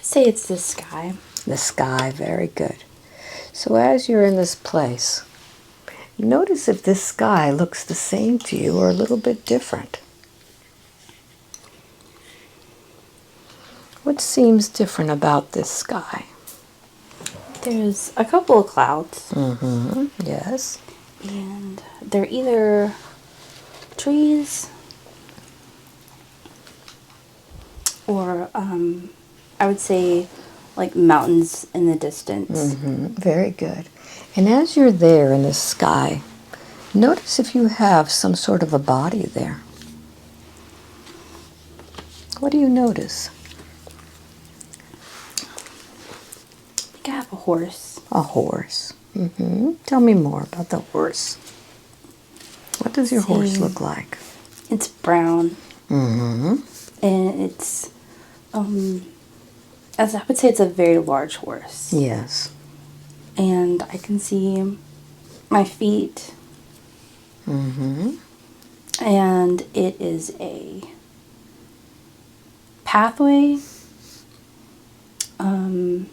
Say it's the sky. The sky, very good. So as you're in this place, notice if this sky looks the same to you or a little bit different. What seems different about this sky? There's a couple of clouds. Mm-hmm. Yes. And they're either trees or I would say like mountains in the distance. Mm-hmm. Very good. And as you're there in the sky, notice if you have some sort of a body there. What do you notice? I think I have a horse. A horse. Mm-hmm. Tell me more about the horse. What does your horse look like? It's brown. Mm-hmm. And it's, as I would say, it's a very large horse. Yes. And I can see my feet. Mm-hmm. And it is a pathway. I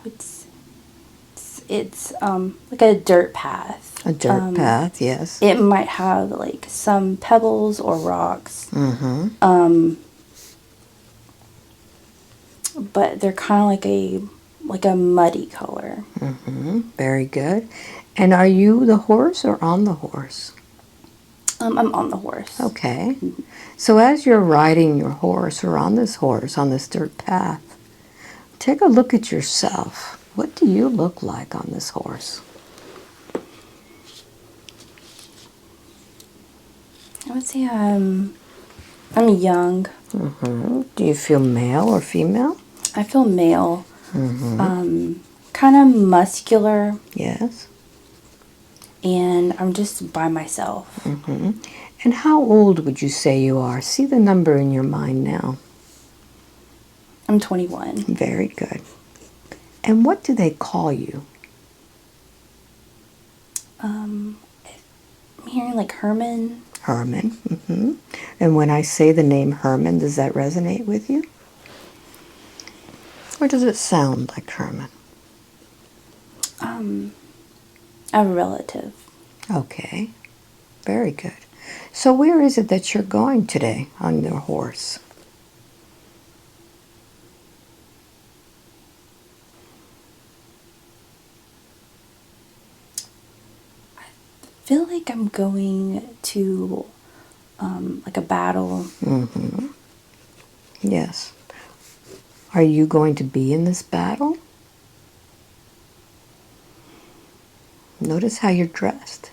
would say it's like a dirt path. A dirt path, yes. It might have like some pebbles or rocks. Mm-hmm. But they're kind of like a muddy color. Mm-hmm. Very good. And are you the horse or on the horse? I'm on the horse. Okay. So as you're riding your horse or on this horse, on this dirt path, take a look at yourself. What do you look like on this horse? I would say I'm young. Mm-hmm. Do you feel male or female? I feel male. Mm-hmm. Kind of muscular. Yes. And I'm just by myself. Mm-hmm. And how old would you say you are? See the number in your mind now. I'm 21. Very good. And what do they call you? I'm hearing like Herman. Herman. Mm-hmm. And when I say the name Herman, does that resonate with you? Or does it sound like Herman? A relative. Okay. Very good. So where is it that you're going today on your horse? I feel like I'm going to like a battle. Mm-hmm. Yes. Are you going to be in this battle? Notice how you're dressed.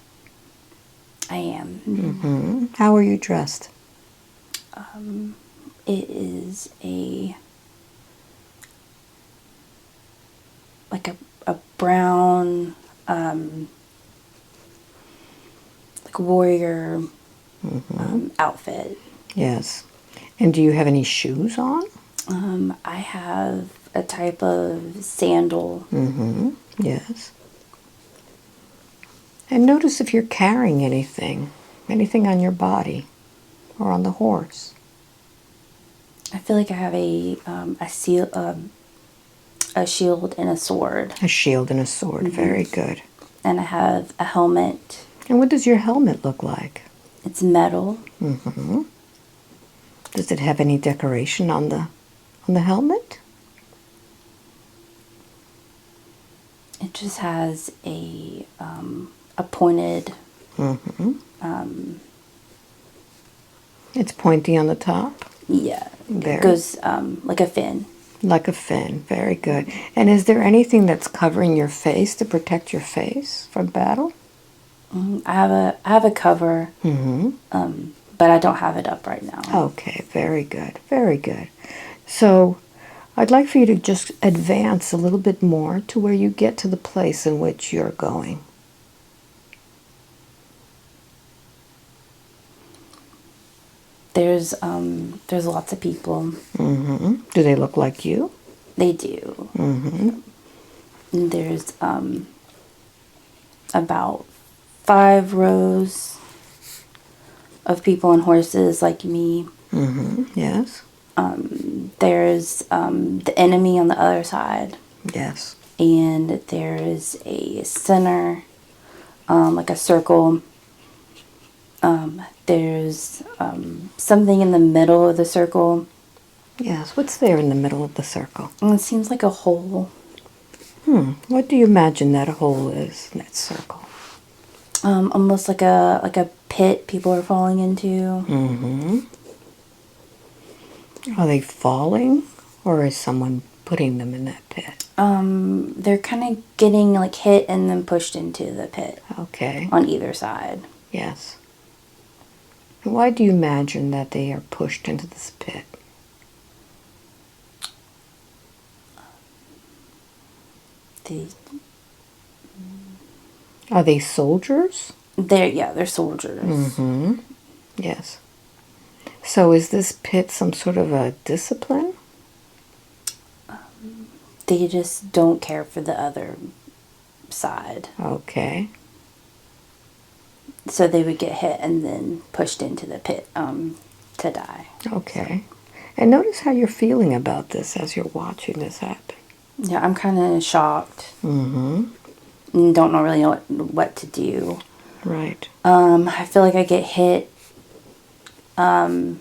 I am. Mm-hmm. How are you dressed? It is like a brown like warrior outfit. Yes. And do you have any shoes on? I have a type of sandal. Mm-hmm. Yes. And notice if you're carrying anything on your body or on the horse. I feel like I have a shield and a sword. A shield and a sword. Mm-hmm. Very good. And I have a helmet. And what does your helmet look like? It's metal. Mm-hmm. Does it have any decoration on the helmet? It just has a pointed. Mm-hmm. It's pointy on the top? Yeah. It goes like a fin. Like a fin. Very good. And is there anything that's covering your face to protect your face from battle? I have a cover. Mm-hmm. But I don't have it up right now. Okay, very good, very good. So I'd like for you to just advance a little bit more to where you get to the place in which you're going. There's lots of people. Mm-hmm. Do they look like you? They do. Mm-hmm. And there's about 5 rows of people on horses like me. Mm-hmm. Yes. There's the enemy on the other side. Yes. And there's a center, like a circle. There's something in the middle of the circle. Yes. What's there in the middle of the circle? And it seems like a hole. What do you imagine that hole is in that circle? Almost like a pit people are falling into. Are they falling, or is someone putting them in that pit? They're kind of getting like hit and then pushed into the pit. Okay. On either side. Yes. And why do you imagine that they are pushed into this pit? Are they soldiers? They're soldiers. Yes. So is this pit some sort of a discipline? They just don't care for the other side. Okay. So they would get hit and then pushed into the pit to die. Okay. And notice how you're feeling about this as you're watching this happen. Yeah, I'm kind of shocked. And don't really know what to do. Right. I feel like I get hit kind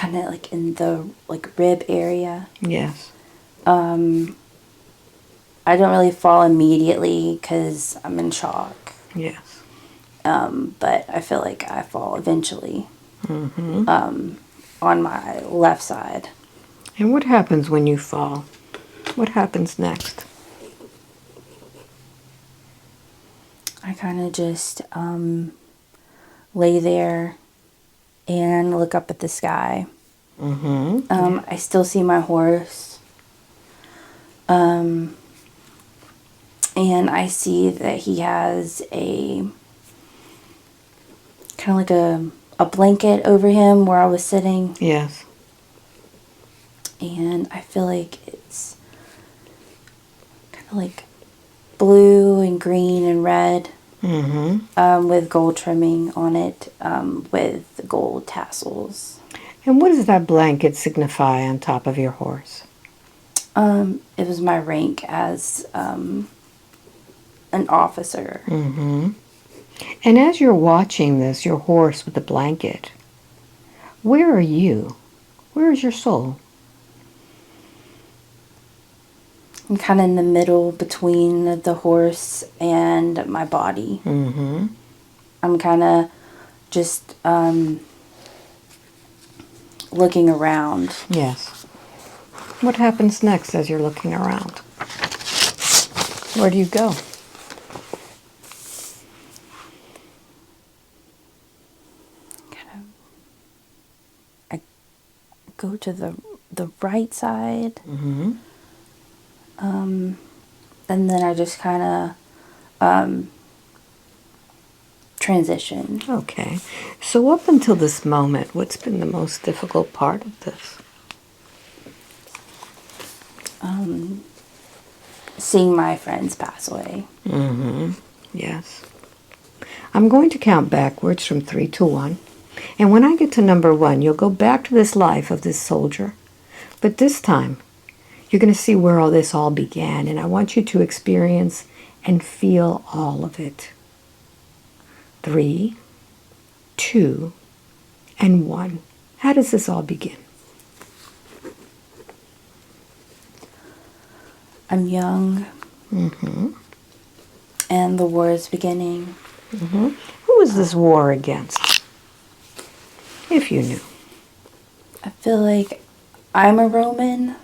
of like in the rib area. Yes. I don't really fall immediately because I'm in shock. Yes. But I feel like I fall eventually on my left side. And what happens when you fall? What happens next? I kind of just lay there and look up at the sky. I still see my horse. And I see that he has a kind of like a blanket over him where I was sitting. Yes. And I feel like it's kind of like blue and green and red. With gold trimming on it, with gold tassels. And what does that blanket signify on top of your horse? It was my rank as an officer. And as you're watching this, your horse with the blanket, where are you? Where is your soul? I'm kind of in the middle between the horse and my body. I'm kind of just looking around. Yes. What happens next as you're looking around? Where do you go? I go to the right side. And then I just kind of transition. Okay. So up until this moment, what's been the most difficult part of this? Seeing my friends pass away. Yes. I'm going to count backwards from 3 to 1. And when I get to number 1, you'll go back to this life of this soldier. But this time, you're going to see where all this all began. And I want you to experience and feel all of it. 3, 2, and 1. How does this all begin? I'm young. And the war is beginning. Who is this war against? If you knew. I feel like I'm a Roman.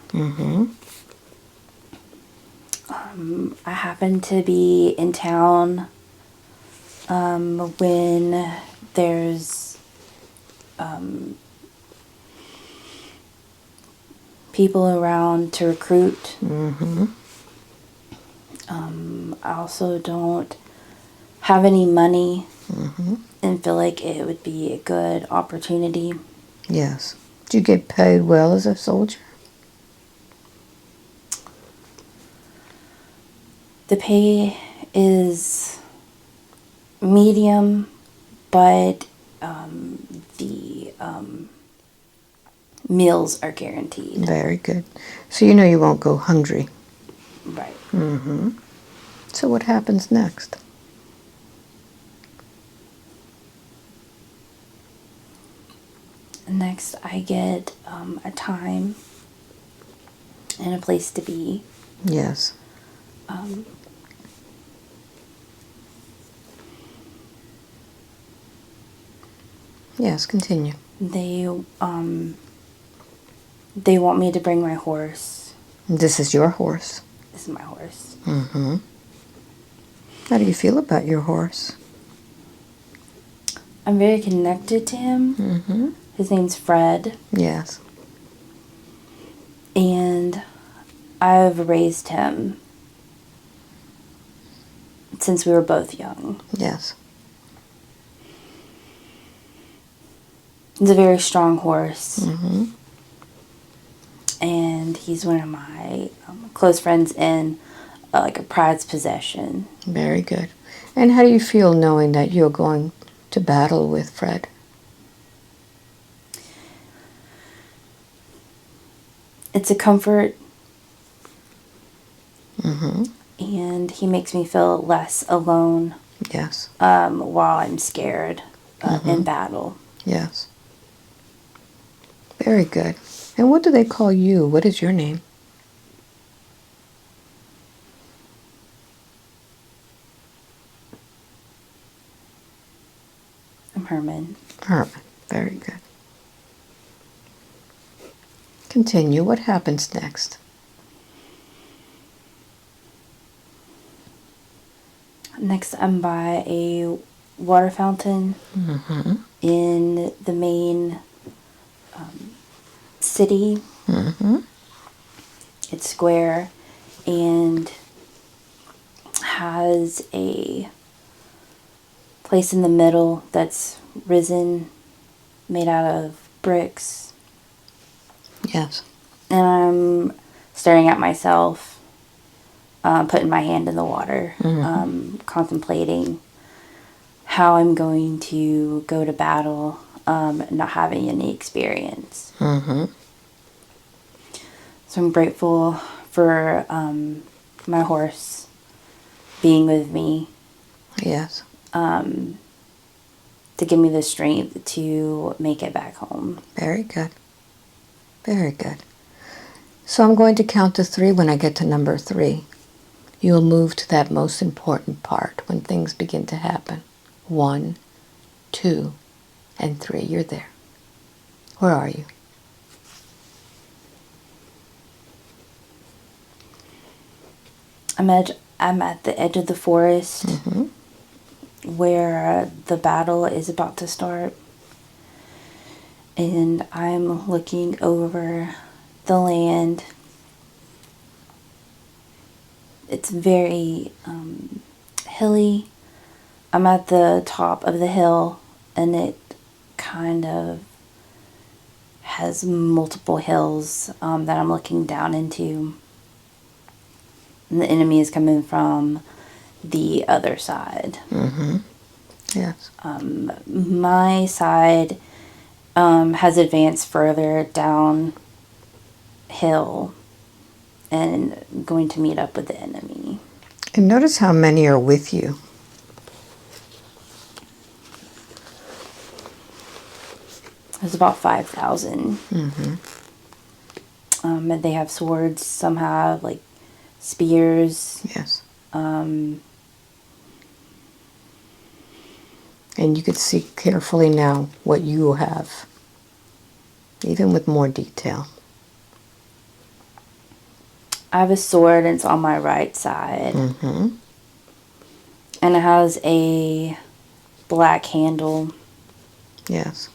I happen to be in town when there's people around to recruit. I also don't have any money and feel like it would be a good opportunity. Yes. Do you get paid well as a soldier? The pay is medium, but the meals are guaranteed. Very good. So you know you won't go hungry. Right. So what happens next? Next, I get a time and a place to be. Yes. Yes, continue. They want me to bring my horse. This is your horse. This is my horse. How do you feel about your horse? I'm very connected to him. His name's Fred. Yes. And I've raised him since we were both young. Yes. He's a very strong horse. And he's one of my close friends and like a prized possession. Very good. And how do you feel knowing that you're going to battle with Fred? It's a comfort. And he makes me feel less alone. Yes. While I'm scared in battle. Yes. Very good. And what do they call you? What is your name? I'm Herman. Herman. Very good. Continue. What happens next? Next, I'm by a water fountain in the main city. It's square and has a place in the middle that's risen, made out of bricks. Yes. And I'm staring at myself, putting my hand in the water, contemplating how I'm going to go to battle, not having any experience. So I'm grateful for my horse being with me. Yes. To give me the strength to make it back home. Very good. Very good. So I'm going to count to 3. When I get to number 3, you'll move to that most important part when things begin to happen. 1, 2, and 3. You're there. Where are you? I'm at the edge of the forest where the battle is about to start. And I'm looking over the land. It's very hilly. I'm at the top of the hill, and it kind of has multiple hills that I'm looking down into. And the enemy is coming from the other side. Yes. My side has advanced further downhill and going to meet up with the enemy. And notice how many are with you. There's about 5,000. And they have swords. Some have like spears. Yes. And you could see carefully now what you have, even with more detail. I have a sword and it's on my right side. And it has a black handle. Yes.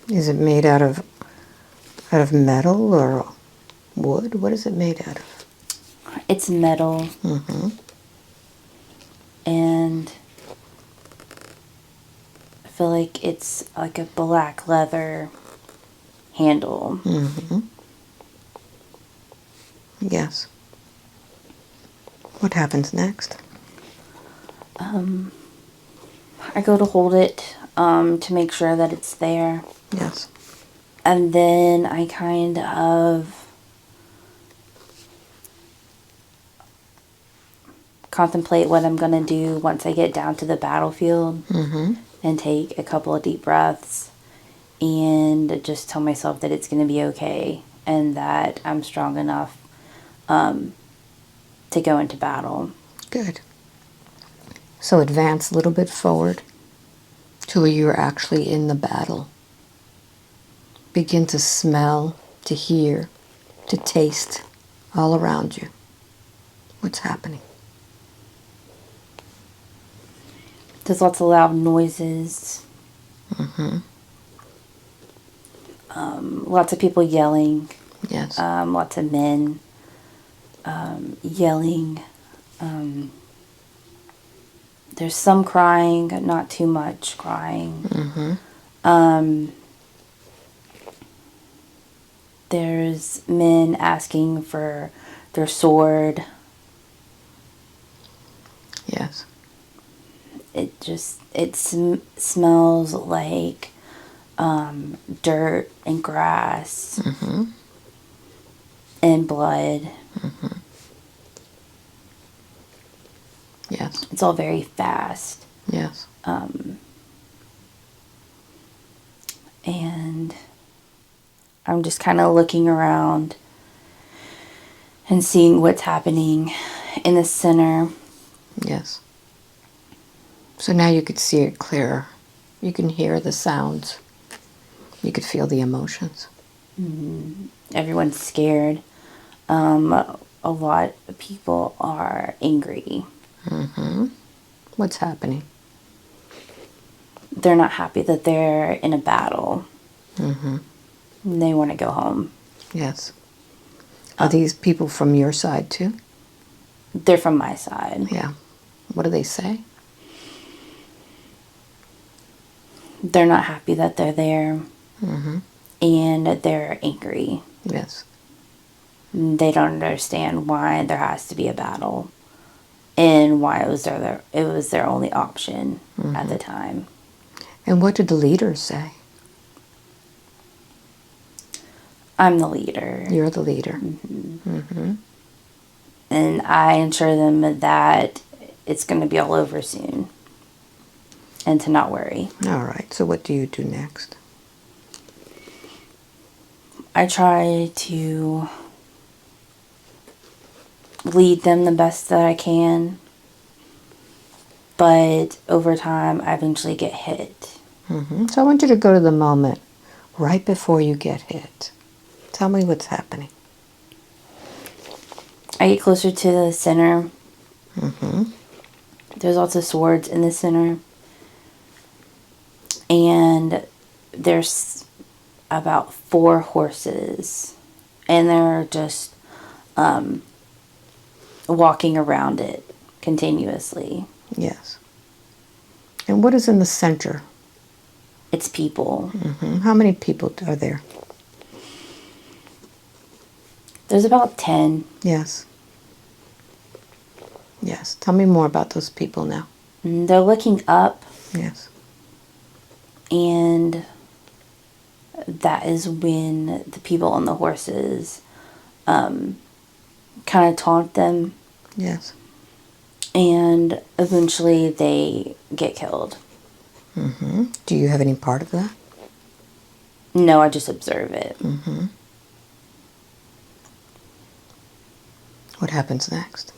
Is it made out of metal or wood? What is it made out of? It's metal. And I feel like it's like a black leather handle. Yes. What happens next? I go to hold it. to make sure that it's there. Yes. And then I kind of contemplate what I'm going to do once I get down to the battlefield, and take a couple of deep breaths and just tell myself that it's going to be okay and that I'm strong enough to go into battle. Good. So advance a little bit forward to where you're actually in the battle. Begin to smell, to hear, to taste all around you. What's happening? There's lots of loud noises. Lots of people yelling. Yes. Lots of men yelling. There's some crying, not too much crying. There's men asking for their sword. Yes. It smells like dirt and grass and blood. Yes. It's all very fast. Yes. And I'm just kind of looking around and seeing what's happening in the center. Yes. So now you could see it clearer. You can hear the sounds. You could feel the emotions. Everyone's scared. A lot of people are angry. What's happening? They're not happy that they're in a battle. They want to go home. Yes. Are these people from your side too? They're from my side. Yeah. What do they say? They're not happy that they're there. And they're angry. Yes. They don't understand why there has to be a battle. And why it was their only option at the time. And what did the leaders say? I'm the leader. You're the leader. And I assure them that it's going to be all over soon. And to not worry. All right. So what do you do next? I try to lead them the best that I can. But over time, I eventually get hit. So I want you to go to the moment right before you get hit. Tell me what's happening. I get closer to the center. There's lots of swords in the center. And there's about 4 horses. And they're just walking around it continuously. Yes. And what is in the center? It's people. How many people are there? There's about 10. Yes. Yes. Tell me more about those people now. They're looking up. Yes. And that is when the people on the horses kind of taunt them. Yes. And eventually they get killed. Do you have any part of that? No, I just observe it. What happens next?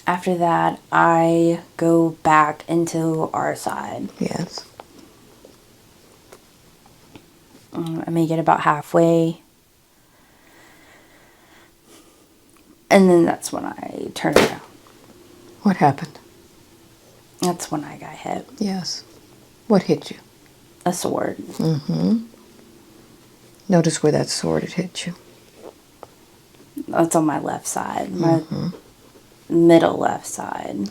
After that, I go back into our side. Yes. I may get about halfway. And then that's when I turn around. What happened? That's when I got hit. Yes. What hit you? A sword. Notice where that sword had hit you. That's on my left side. My middle left side.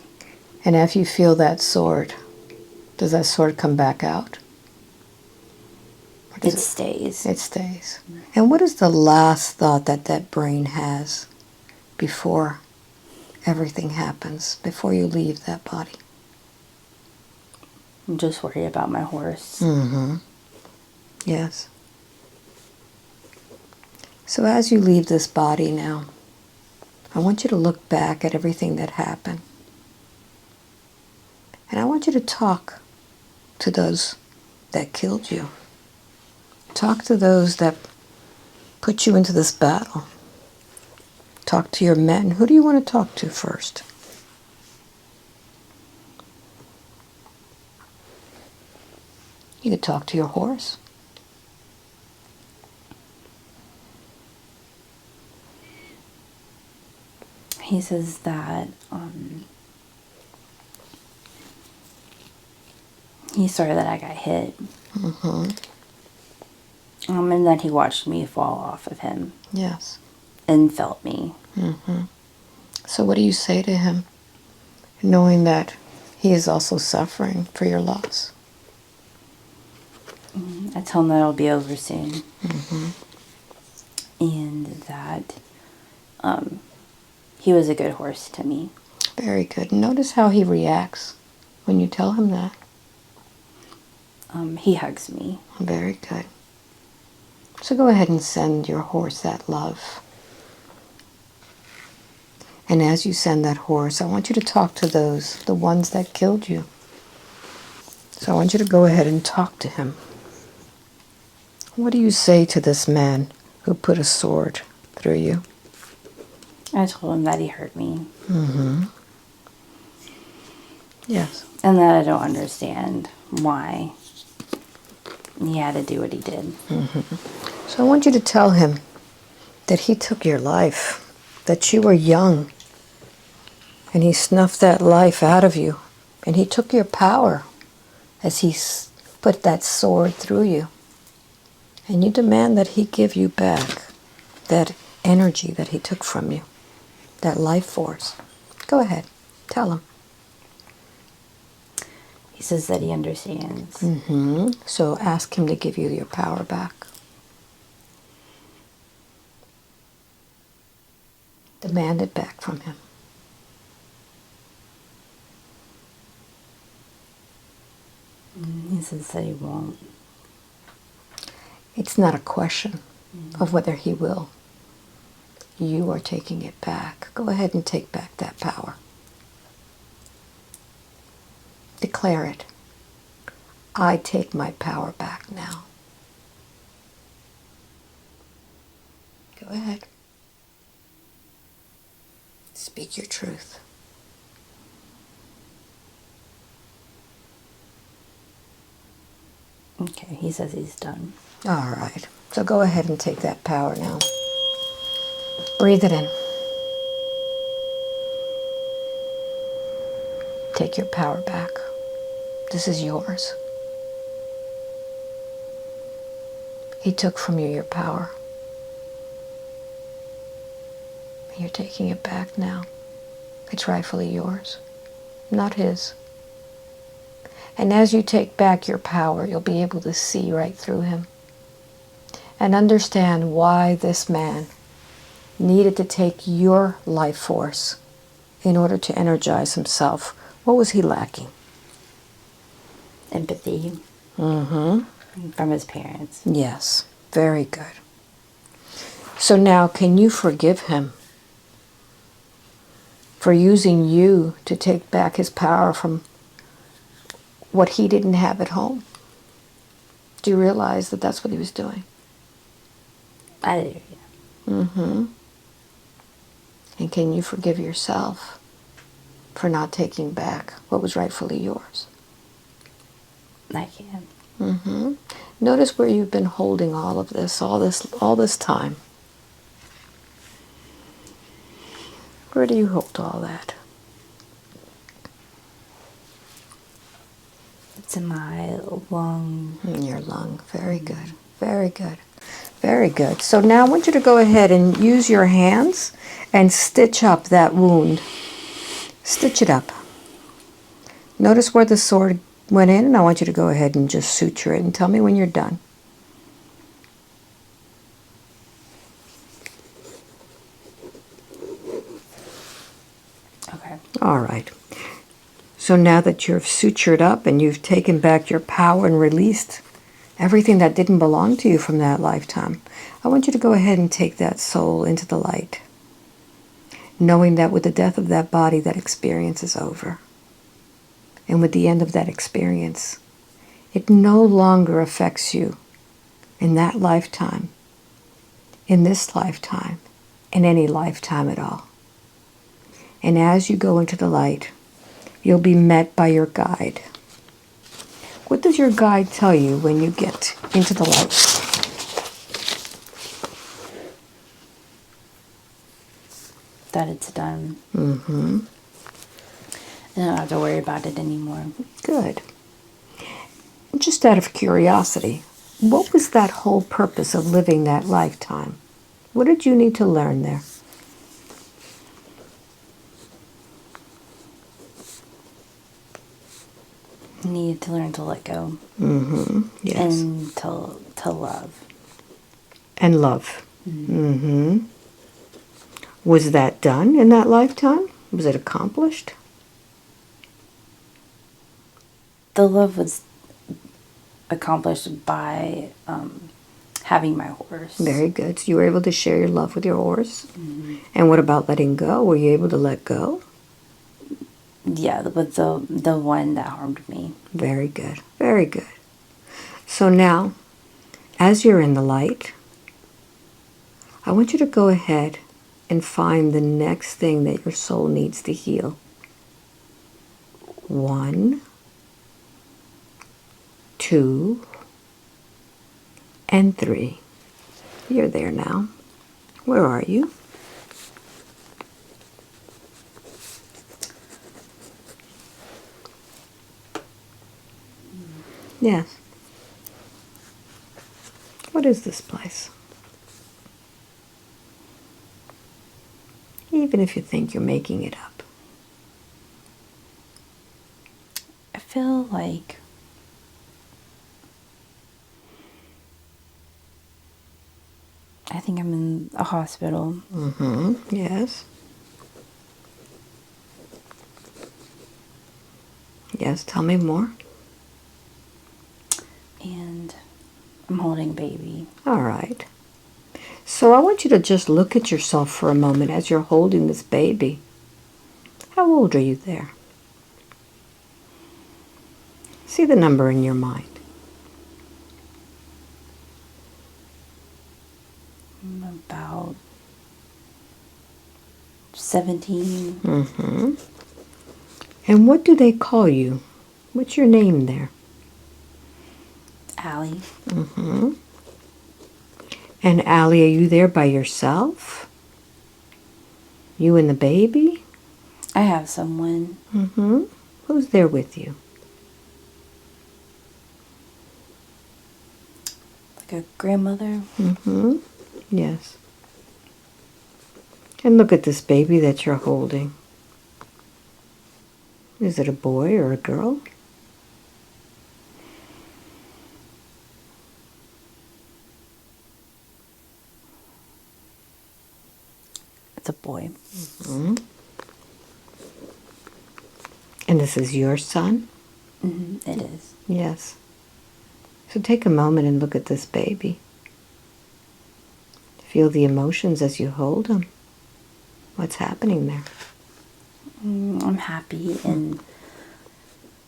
And if you feel that sword, does that sword come back out? It stays. It stays. And what is the last thought that brain has before everything happens before you leave that body? I'm just worried about my horse. Mm-hmm. Yes. So as you leave this body now, I want you to look back at everything that happened. And I want you to talk to those that killed you. Talk to those that put you into this battle. Talk to your men. Who do you want to talk to first? You could talk to your horse. He says that he's sorry that I got hit. Mm-hmm. And that he watched me fall off of him. Yes. And felt me. Mm-hmm. So what do you say to him, knowing that he is also suffering for your loss? I tell him that it'll be over soon. Mm-hmm. And that he was a good horse to me. Very good. Notice how he reacts when you tell him that. He hugs me. Very good. So go ahead and send your horse that love. And as you send that horse, I want you to talk to the ones that killed you. So I want you to go ahead and talk to him. What do you say to this man who put a sword through you? I told him that he hurt me. Mm-hmm. Yes. And that I don't understand why he had to do what he did. Mm-hmm. So I want you to tell him that he took your life, that you were young, and he snuffed that life out of you, and he took your power as he put that sword through you. And you demand that he give you back that energy that he took from you, that life force. Go ahead, tell him. He says that he understands. Mm-hmm. So ask him to give you your power back. Demand it back from him. He says that he won't. It's not a question of whether he will. You are taking it back. Go ahead and take back that power. Declare it. I take my power back now. Go ahead. Speak your truth. Okay, he says he's done. All right. So go ahead and take that power now. Breathe it in. Take your power back. This is yours. He took from you your power. You're taking it back now. It's rightfully yours, not his. And as you take back your power, you'll be able to see right through him and understand why this man needed to take your life force in order to energize himself. What was he lacking? Empathy. Mm-hmm. From his parents. Yes, very good. So now, can you forgive him for using you to take back his power from what he didn't have at home? Do you realize that that's what he was doing? I do, yeah. Mm-hmm. And can you forgive yourself for not taking back what was rightfully yours? I can. Mm-hmm. Notice where you've been holding all this time. Where do you hold all that? It's in my lung. In your lung. Very good. Very good. Very good. So now I want you to go ahead and use your hands and stitch up that wound. Stitch it up. Notice where the sword went in, and I want you to go ahead and just suture it and tell me when you're done. All right. So now that you're sutured up and you've taken back your power and released everything that didn't belong to you from that lifetime, I want you to go ahead and take that soul into the light, knowing that with the death of that body, that experience is over. And with the end of that experience, it no longer affects you in that lifetime, in this lifetime, in any lifetime at all. And as you go into the light, you'll be met by your guide. What does your guide tell you when you get into the light? That it's done. Mm-hmm. And I don't have to worry about it anymore. Good. Just out of curiosity, what was that whole purpose of living that lifetime? What did you need to learn there? Needed to learn to let go. Mm-hmm. Yes. And to love. And love. Mm-hmm. Was that done in that lifetime? Was it accomplished? The love was accomplished by having my horse. Very good. So you were able to share your love with your horse. Mm-hmm. And what about letting go? Were you able to let go? Yeah, with the one that harmed me. Very good. Very good. So now, as you're in the light, I want you to go ahead and find the next thing that your soul needs to heal. 1, 2, and 3. You're there now. Where are you? Yes. What is this place? Even if you think you're making it up. I feel like I think I'm in a hospital. Mm-hmm. Yes. Yes, tell me more. And I'm holding a baby. All right. So I want you to just look at yourself for a moment as you're holding this baby. How old are you there? See the number in your mind. I'm about 17. Mm-hmm. And what do they call you? What's your name there? Allie. Mm-hmm. And Allie, are you there by yourself? You and the baby? I have someone. Mm-hmm. Who's there with you? Like a grandmother. Mm-hmm. Yes. And look at this baby that you're holding. Is it a boy or a girl? It's a boy. Mm-hmm. And this is your son? Mm-hmm. It is. Yes. So take a moment and look at this baby. Feel the emotions as you hold him. What's happening there? I'm happy and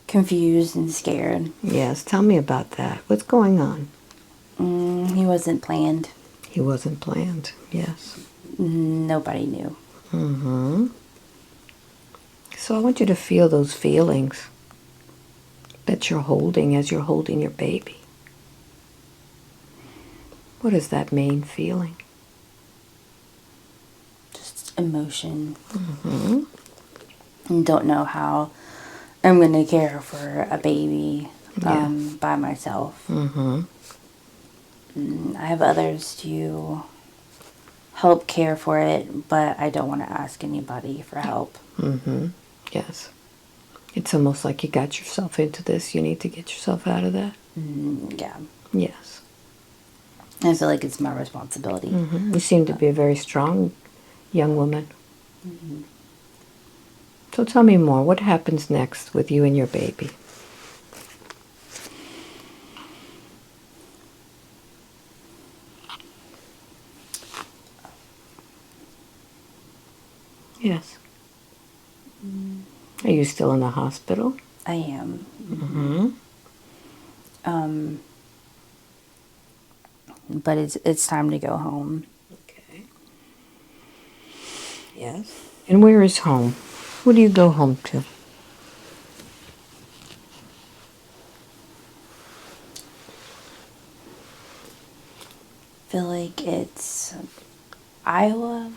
confused and scared. Yes, tell me about that. What's going on? He wasn't planned. He wasn't planned, yes. Nobody knew. Mm-hmm. So I want you to feel those feelings that you're holding as you're holding your baby. What is that main feeling? Just emotion. Mm-hmm. And don't know how I'm going to care for a baby Yeah. by myself. Mm-hmm. I have others to help care for it, but I don't want to ask anybody for help. Mm-hmm. Yes. It's almost like you got yourself into this. You need to get yourself out of that. Yeah. Yes. I feel like it's my responsibility. Mm-hmm. You seem to be a very strong young woman. Mm-hmm. So tell me more. What happens next with you and your baby? Yes. Are you still in the hospital? I am. Mm-hmm. But it's time to go home. Okay. Yes. And where is home? Who do you go home to? I feel like it's Iowa.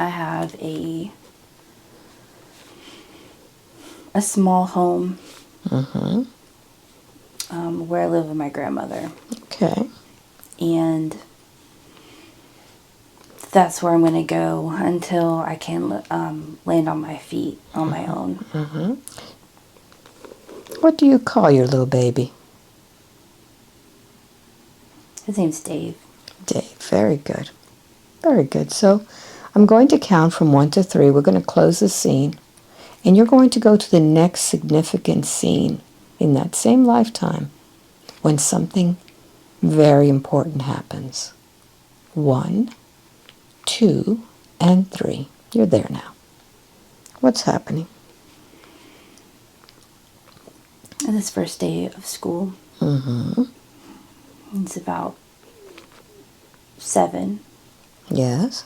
I have a small home Mm-hmm. where I live with my grandmother. Okay. And that's where I'm going to go until I can land on my feet on my own. Mm-hmm. What do you call your little baby? His name's Dave. Dave. Very good. Very good. So I'm going to count from 1 to 3. We're going to close the scene. And you're going to go to the next significant scene in that same lifetime when something very important happens. 1, 2, and 3. You're there now. What's happening? And his first day of school. Mm-hmm. He's about 7. Yes.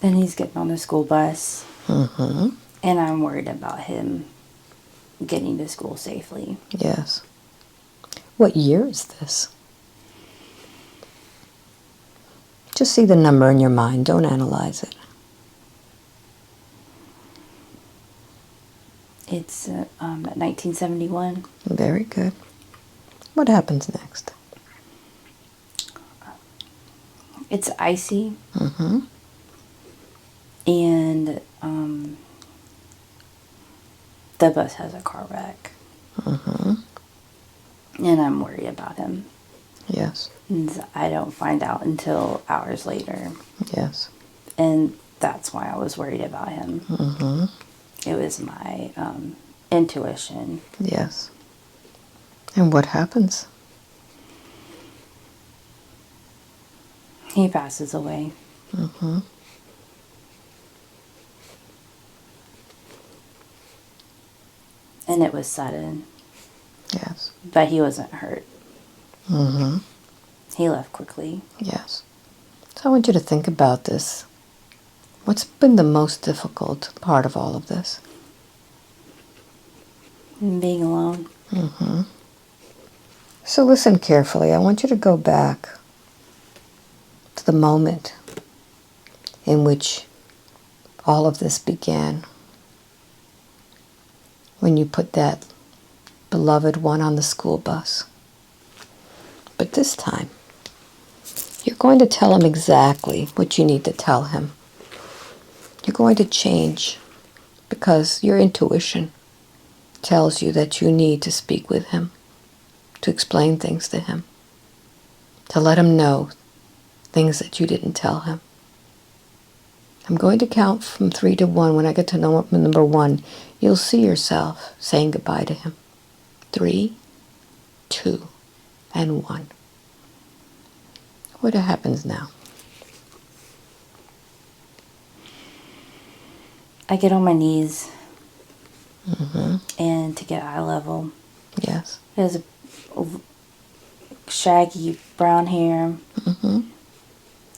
Then he's getting on the school bus. Mm-hmm. And I'm worried about him getting to school safely. Yes. What year is this? Just see the number in your mind. Don't analyze it. It's 1971. Very good. What happens next? It's icy. Mm-hmm. And the bus has a car wreck. Mm-hmm. And I'm worried about him. Yes. And I don't find out until hours later. Yes. And that's why I was worried about him. Mm-hmm. It was my intuition. Yes. And what happens? He passes away. Mm-hmm. And it was sudden. Yes. But he wasn't hurt. Mm-hmm. He left quickly. Yes. So I want you to think about this. What's been the most difficult part of all of this? Being alone. Mm-hmm. So listen carefully. I want you to go back to the moment in which all of this began. When you put that beloved one on the school bus. But this time, you're going to tell him exactly what you need to tell him. You're going to change because your intuition tells you that you need to speak with him, to explain things to him, to let him know things that you didn't tell him. I'm going to count from 3 to 1. When I get to number 1, you'll see yourself saying goodbye to him. 3, 2, and 1. What happens now? I get on my knees. Mm-hmm. And to get eye level. Yes. He has a shaggy brown hair. Mm-hmm.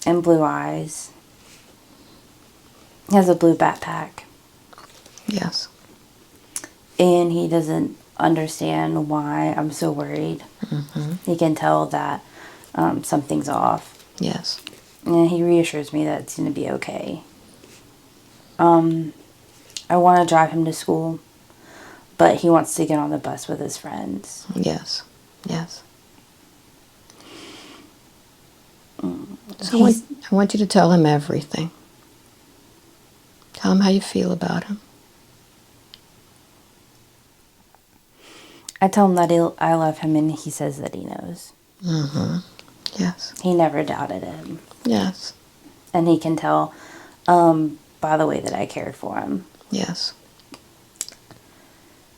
And blue eyes. He has a blue backpack. Yes. And he doesn't understand why I'm so worried. Mm-hmm. He can tell that something's off. Yes. And he reassures me that it's going to be okay. I want to drive him to school, but he wants to get on the bus with his friends. Yes. Yes. So I want you to tell him everything. Tell him how you feel about him. I tell him that I love him, and he says that he knows. Mm-hmm. Yes. He never doubted him. Yes. And he can tell by the way that I cared for him. Yes.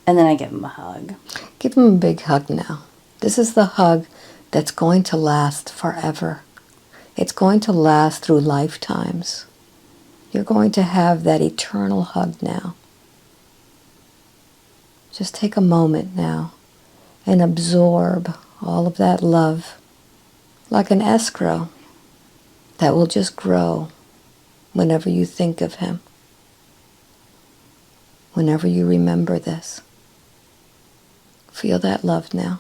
And then I give him a hug. Give him a big hug now. This is the hug that's going to last forever. It's going to last through lifetimes. You're going to have that eternal hug now. Just take a moment now and absorb all of that love like an escrow that will just grow whenever you think of him, whenever you remember this. Feel that love now.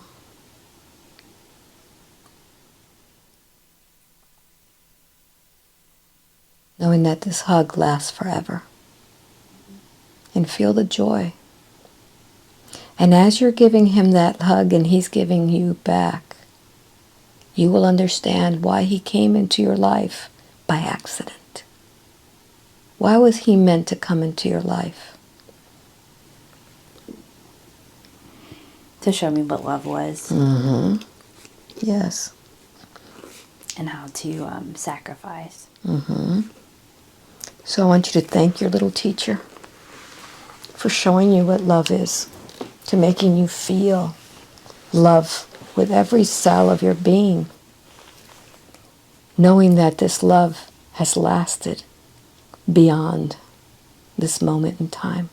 Knowing that this hug lasts forever. And feel the joy. And as you're giving him that hug and he's giving you back, you will understand why he came into your life by accident. Why was he meant to come into your life? To show me what love was. Mm-hmm. Yes. And how to sacrifice. Mm-hmm. So I want you to thank your little teacher for showing you what love is, to making you feel love with every cell of your being, knowing that this love has lasted beyond this moment in time.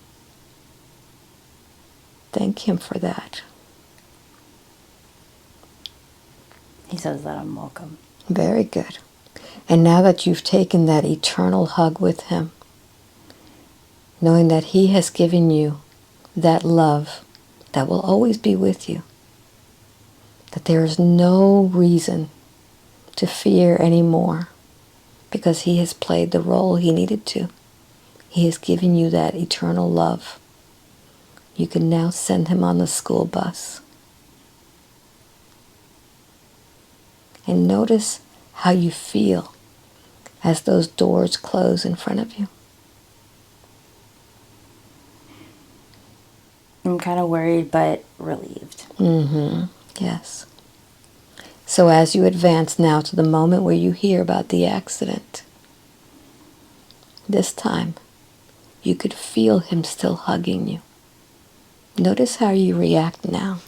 Thank him for that. He says that I'm welcome. Very good. And now that you've taken that eternal hug with him, knowing that he has given you that love that will always be with you, that there is no reason to fear anymore because he has played the role he needed to. He has given you that eternal love. You can now send him on the school bus. And notice how you feel as those doors close in front of you. I'm kind of worried, but relieved. Mm-hmm. Yes. So as you advance now to the moment where you hear about the accident, this time you could feel him still hugging you. Notice how you react now.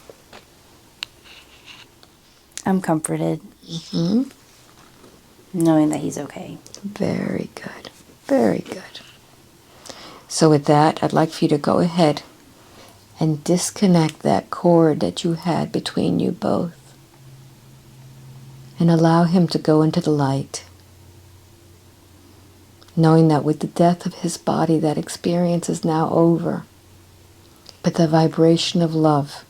I'm comforted. Mm-hmm. Knowing that he's okay. Very good. Very good. So with that, I'd like for you to go ahead and disconnect that cord that you had between you both. And allow him to go into the light. Knowing that with the death of his body, that experience is now over. But the vibration of love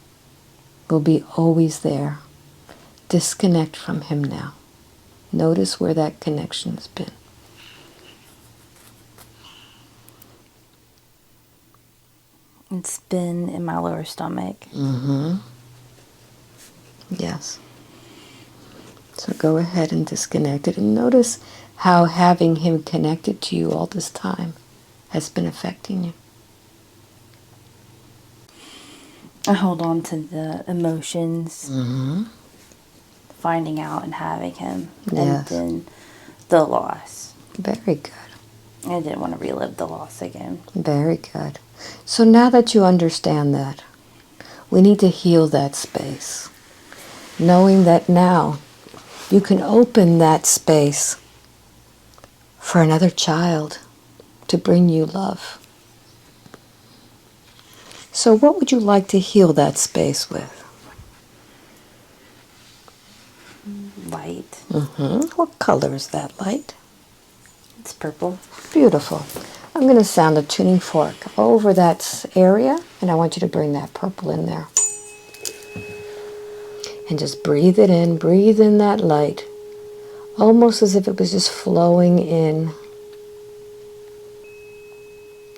will be always there. Disconnect from him now. Notice where that connection has been. It's been in my lower stomach. Mm-hmm. Yes. So go ahead and disconnect it. And notice how having him connected to you all this time has been affecting you. I hold on to the emotions. Mm-hmm. Finding out and having him. Yes. And then the loss. Very good. I didn't want to relive the loss again. Very good. So now that you understand that, we need to heal that space. Knowing that now you can open that space for another child to bring you love. So what would you like to heal that space with? Light. Mm-hmm. What color is that light? It's purple. Beautiful. I'm going to sound a tuning fork over that area, and I want you to bring that purple in there. And just breathe it in, breathe in that light, almost as if it was just flowing in.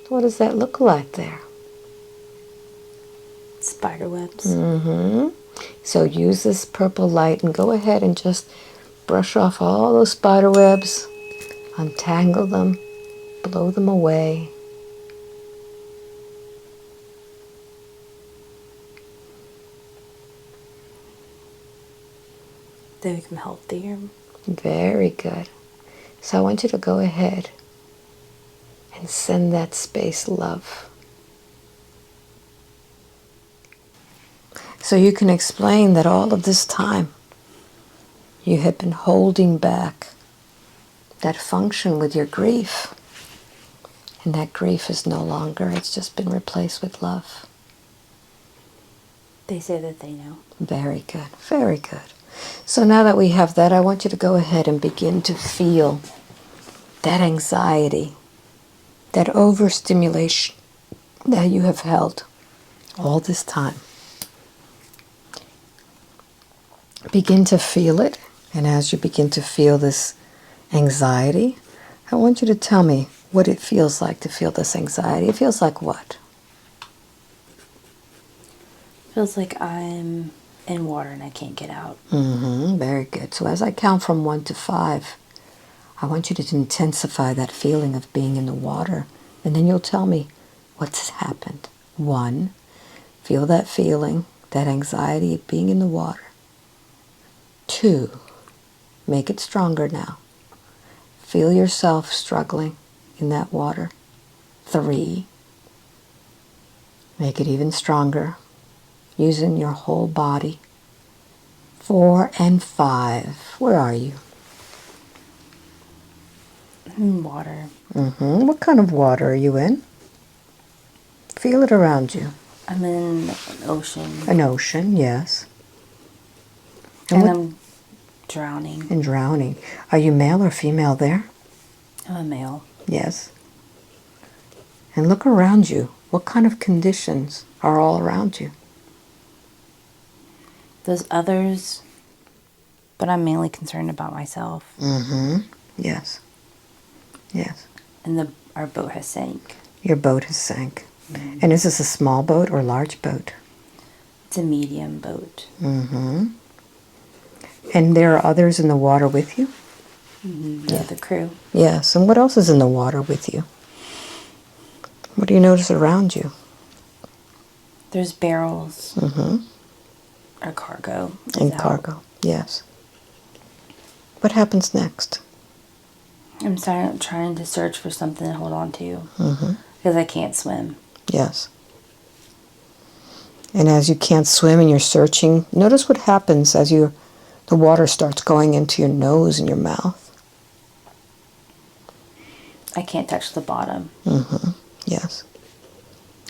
What does that look like there? Spider webs. Mm-hmm. So use this purple light and go ahead and just brush off all those spider webs, untangle them, blow them away. They become healthier. Very good. So I want you to go ahead and send that space love. So you can explain that all of this time you have been holding back that function with your grief. And that grief is no longer, it's just been replaced with love. They say that they know. Very good, very good. So now that we have that, I want you to go ahead and begin to feel that anxiety, that overstimulation that you have held all this time. Begin to feel it, and as you begin to feel this anxiety, I want you to tell me what it feels like to feel this anxiety. It feels like what? Feels like I'm in water and I can't get out. Very good. So as I count from 1 to 5, I want you to intensify that feeling of being in the water. And then you'll tell me what's happened. 1, feel that feeling, that anxiety of being in the water. 2, make it stronger now. Feel yourself struggling in that water. 3, make it even stronger, using your whole body. 4 and 5, where are you? In water. What kind of water are you in? Feel it around you. I'm in an ocean. An ocean, yes. And I'm drowning. And drowning. Are you male or female there? I'm a male. Yes. And look around you. What kind of conditions are all around you? There's others, but I'm mainly concerned about myself. Yes. Yes. And our boat has sank. Your boat has sank. And is this a small boat or large boat? It's a medium boat. And there are others in the water with you? Yeah, the crew. Yes. And what else is in the water with you? What do you notice around you? There's barrels. Our cargo. And cargo, yes. What happens next? I'm trying to search for something to hold on to. Because I can't swim. Yes. And as you can't swim and you're searching, notice what happens as the water starts going into your nose and your mouth. I can't touch the bottom. Yes.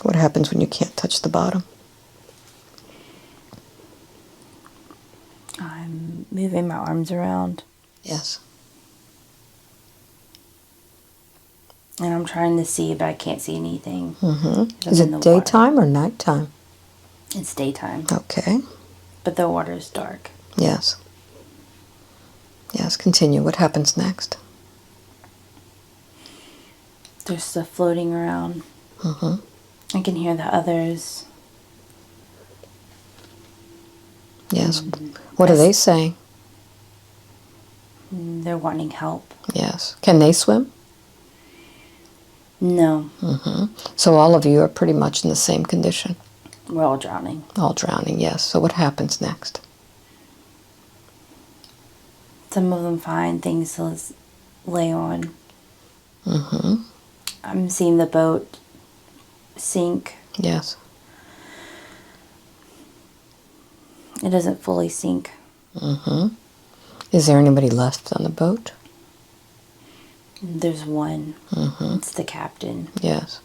What happens when you can't touch the bottom? I'm moving my arms around. Yes. And I'm trying to see, but I can't see anything. Is it daytime or nighttime? It's daytime. Okay. But the water is dark. Yes. Yes, continue. What happens next? There's stuff floating around. I can hear the others. Yes. What are they saying? They're wanting help. Yes. Can they swim? No. So all of you are pretty much in the same condition. We're all drowning. All drowning, yes. So what happens next? Some of them find things to lay on. I'm seeing the boat sink. Yes. It doesn't fully sink. Is there anybody left on the boat? There's one. It's the captain. Yes.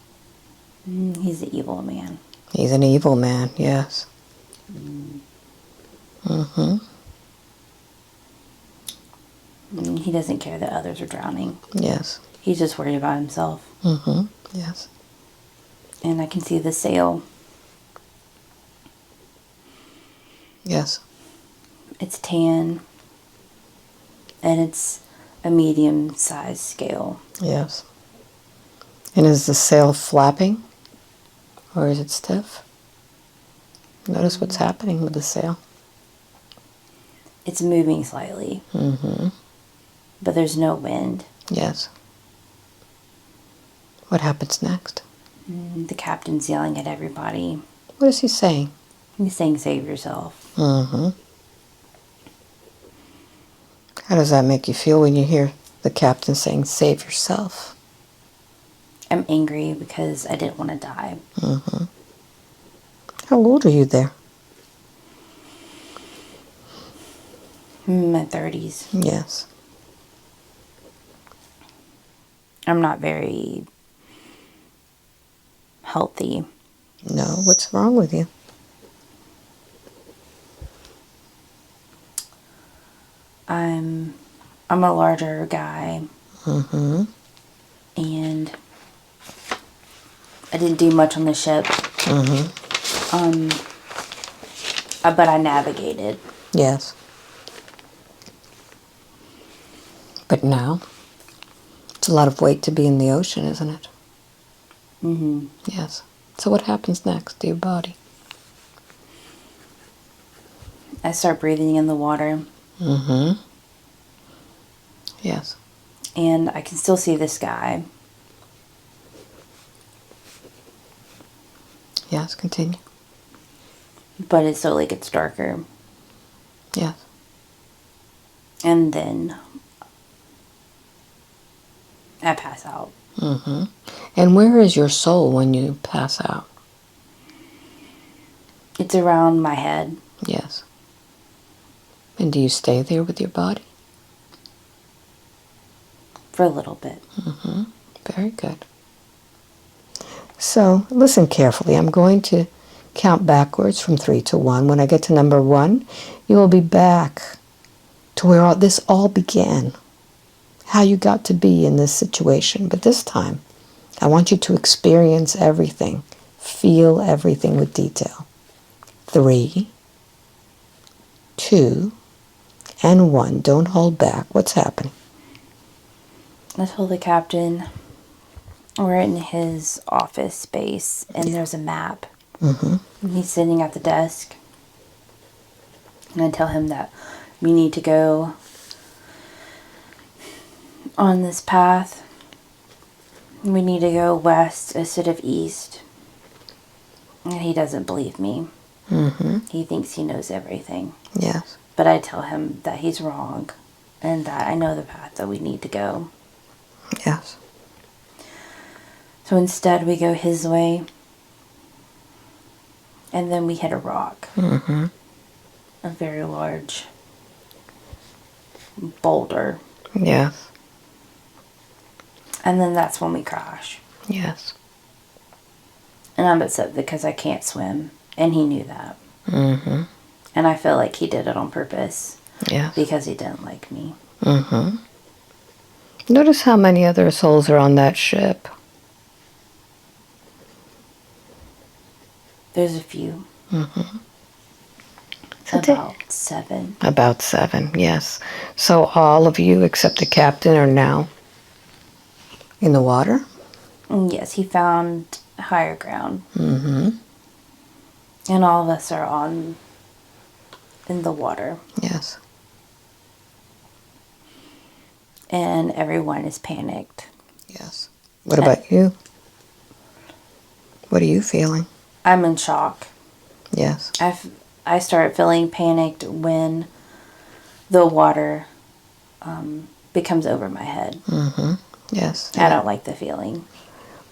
He's the evil man. He's an evil man, yes. He doesn't care that others are drowning. Yes. He's just worried about himself. Yes. And I can see the sail. Yes. It's tan. And it's a medium-sized scale. Yes. And is the sail flapping? Or is it stiff? Notice what's happening with the sail. It's moving slightly. But there's no wind. Yes. What happens next? The captain's yelling at everybody. What is he saying? He's saying, save yourself. How does that make you feel when you hear the captain saying, save yourself? I'm angry because I didn't want to die. Mm-hmm. How old are you there? My 30s. Yes. I'm not very healthy. No, what's wrong with you? I'm a larger guy. Mm-hmm. And I didn't do much on the ship. Mm-hmm. But I navigated. Yes. But now, it's a lot of weight to be in the ocean, isn't it? Mm-hmm. Yes. So what happens next to your body? I start breathing in the water. Mm-hmm. Yes. And I can still see the sky. Yes, continue. But it slowly gets darker. Yes. And then I pass out. Mm-hmm. And where is your soul when you pass out? It's around my head. Yes. And do you stay there with your body? For a little bit. Mm-hmm. Very good. So, listen carefully. I'm going to count backwards from 3 to 1. When I get to number 1, you will be back to where this all began. How you got to be in this situation. But this time, I want you to experience everything. Feel everything with detail. 3, 2, and 1. Don't hold back. What's happening? I told the captain we're in his office space and there's a map. Mm-hmm. And he's sitting at the desk. And I tell him that we need to go on this path. We need to go west instead of east. And he doesn't believe me. Mm-hmm. He thinks he knows everything. Yes. But I tell him that he's wrong and that I know the path that we need to go. Yes. So instead we go his way. And then we hit a rock. Mm-hmm. A very large boulder. Yes. And then that's when we crash. Yes. And I'm upset because I can't swim. And he knew that. Mm-hmm. And I feel like he did it on purpose. Yes. Because he didn't like me. Mm-hmm. Notice how many other souls are on that ship. There's a few. Mm-hmm. About 7. About 7, yes. So all of you except the captain are now in the water? And yes, he found higher ground. Mm-hmm. And all of us are in the water. Yes. And everyone is panicked. Yes. What about you? What are you feeling? I'm in shock. Yes. I start feeling panicked when the water becomes over my head. Mm-hmm. Yes. I don't like the feeling.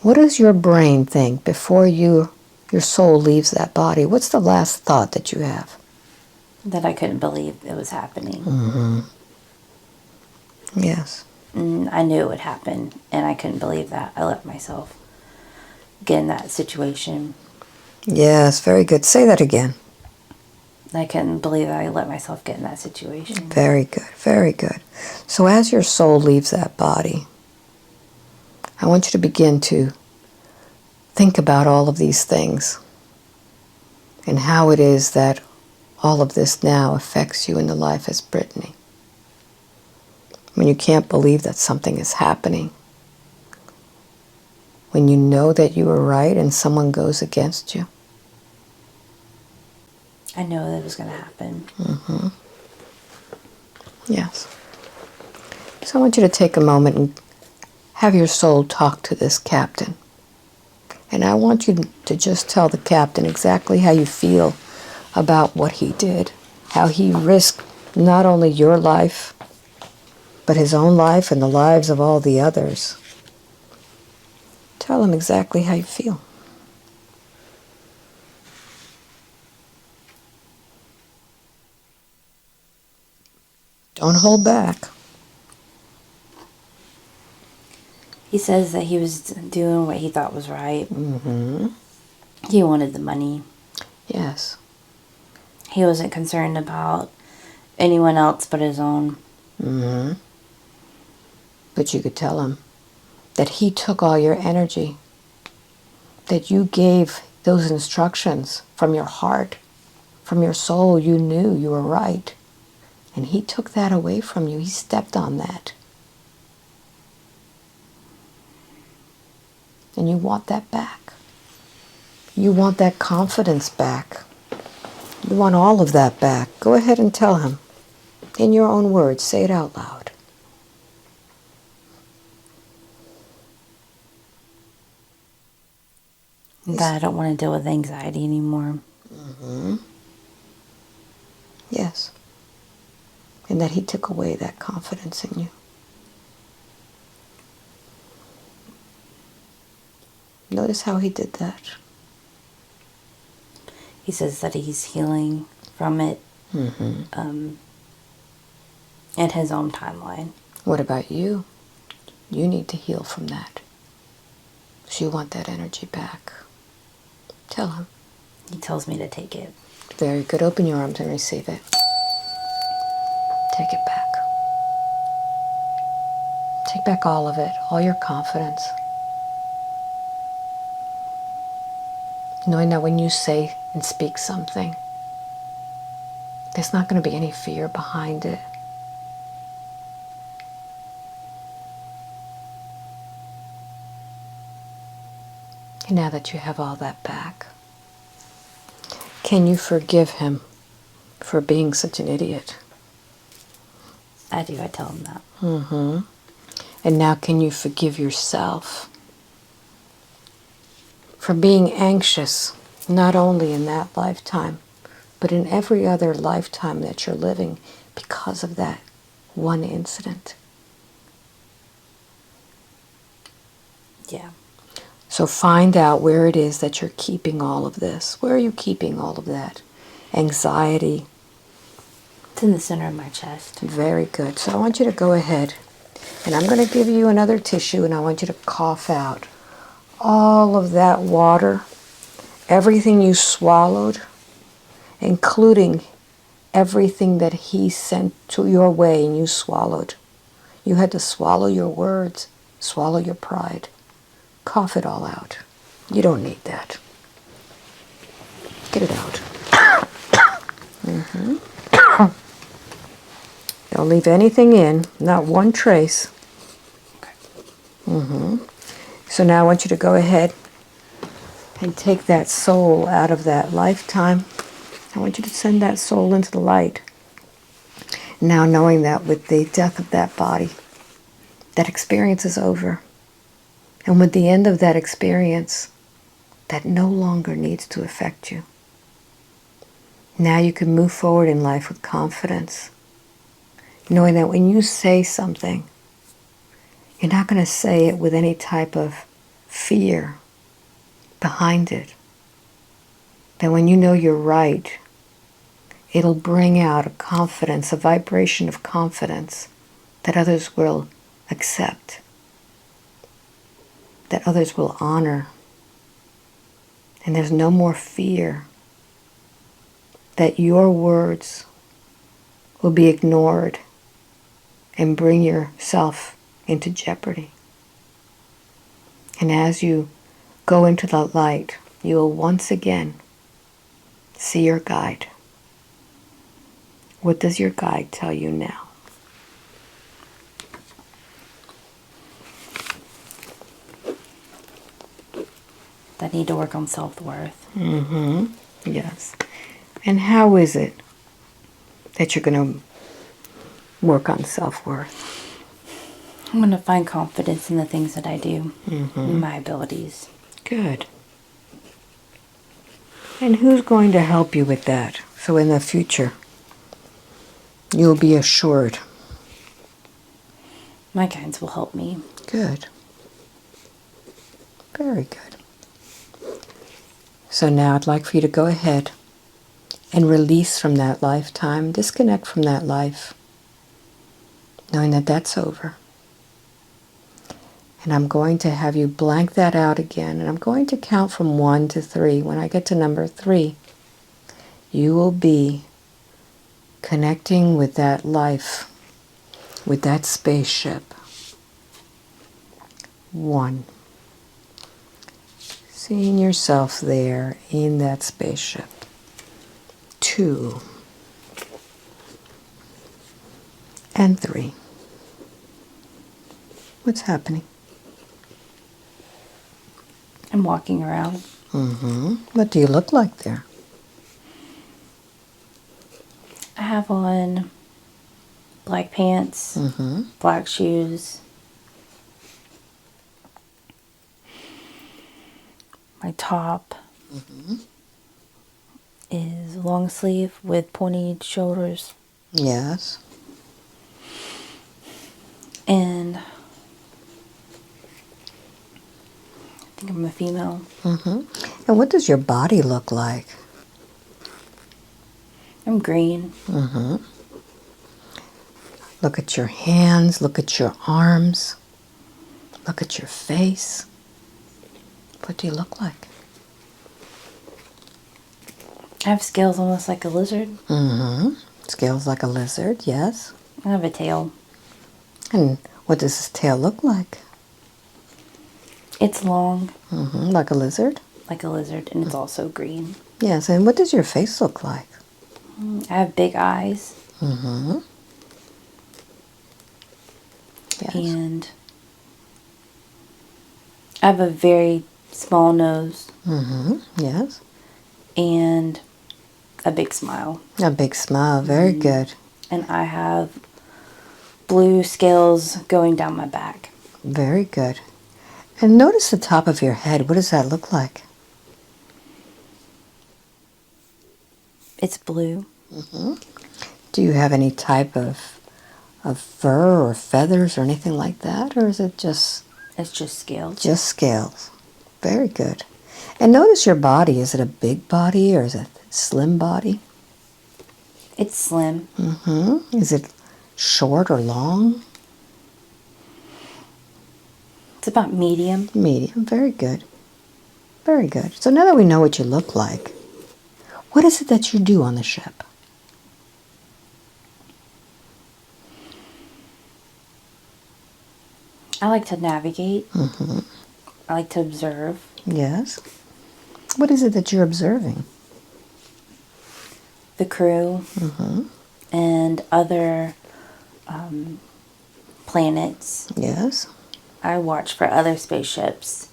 What does your brain think before your soul leaves that body? What's the last thought that you have? That I couldn't believe it was happening. Mm-hmm. Yes. And I knew it would happen, and I couldn't believe that. I let myself get in that situation. Yes, very good. Say that again. I couldn't believe that I let myself get in that situation. Very good, very good. So as your soul leaves that body, I want you to begin to think about all of these things and how it is that all of this now affects you in the life as Brittany. When you can't believe that something is happening, when you know that you were right and someone goes against you. I know that it was going to happen. Mm-hmm. Yes. So I want you to take a moment and have your soul talk to this captain. And I want you to just tell the captain exactly how you feel about what he did, how he risked not only your life, but his own life and the lives of all the others Tell him exactly how you feel. Don't hold back. He says that he was doing what he thought was right. Mm-hmm. He wanted the money. Yes. He wasn't concerned about anyone else but his own. Mm-hmm. But you could tell him that he took all your energy, that you gave those instructions from your heart, from your soul. You knew you were right. And he took that away from you. He stepped on that. And you want that back. You want that confidence back. You want all of that back. Go ahead and tell him. In your own words, say it out loud. That I don't want to deal with anxiety anymore. Mm-hmm. Yes. And that he took away that confidence in you. Notice how he did that. He says that he's healing from it in his own timeline. What about you? You need to heal from that. So you want that energy back. Tell him. He tells me to take it. Very good. Open your arms and receive it. Take it back. Take back all of it, all your confidence. Knowing that when you say and speak something, there's not going to be any fear behind it. And now that you have all that back, can you forgive him for being such an idiot? I do. I tell him that. Mm-hmm. And now can you forgive yourself for being anxious, not only in that lifetime, but in every other lifetime that you're living because of that one incident? Yeah. So find out where it is that you're keeping all of this. Where are you keeping all of that? Anxiety. It's in the center of my chest. Very good. So I want you to go ahead, and I'm going to give you another tissue, and I want you to cough out all of that water, everything you swallowed, including everything that he sent to your way and you swallowed. You had to swallow your words, swallow your pride. Cough it all out. You don't need that. Get it out. Mm-hmm. Don't leave anything in, not one trace. Mm-hmm. So now I want you to go ahead and take that soul out of that lifetime. I want you to send that soul into the light. Now knowing that with the death of that body, that experience is over. And with the end of that experience, that no longer needs to affect you. Now you can move forward in life with confidence, knowing that when you say something, you're not going to say it with any type of fear behind it. That when you know you're right, it'll bring out a confidence, a vibration of confidence that others will accept, that others will honor. And there's no more fear that your words will be ignored and bring yourself into jeopardy. And as you go into the light, you will once again see your guide. What does your guide tell you now? That I need to work on self-worth. Mm-hmm. Yes. And how is it that you're going to work on self-worth? I'm going to find confidence in the things that I do, in my abilities. Good. And who's going to help you with that? So in the future, you'll be assured. My guides will help me. Good. Very good. So now I'd like for you to go ahead and release from that lifetime, disconnect from that life, knowing that that's over. And I'm going to have you blank that out again, and I'm going to count from 1 to 3. When I get to number 3, you will be connecting with that life, with that spaceship. 1. Seeing yourself there in that spaceship. 2. And 3. What's happening? I'm walking around. What do you look like there? I have on black pants, black shoes. My top is long sleeve with pointed shoulders. Yes. And I think I'm a female. And what does your body look like? I'm green. Look at your hands, look at your arms, look at your face. What do you look like? I have scales almost like a lizard. Scales like a lizard, yes. I have a tail. And what does this tail look like? It's long. Like a lizard? Like a lizard, and it's also green. Yes, and what does your face look like? I have big eyes. Yes. And I have a very small nose. Yes. And a big smile. A big smile, very good. And I have blue scales going down my back. Very good. And notice the top of your head. What does that look like? It's blue. Do you have any type of fur or feathers or anything like that? Or is it just... It's just scales. Just scales. Very good. And notice your body. Is it a big body or is it a slim body? It's slim. Is it short or long? It's about medium. Medium. Very good. Very good. So now that we know what you look like, what is it that you do on the ship? I like to navigate. I like to observe. Yes. What is it that you're observing? The crew and other planets. Yes. I watch for other spaceships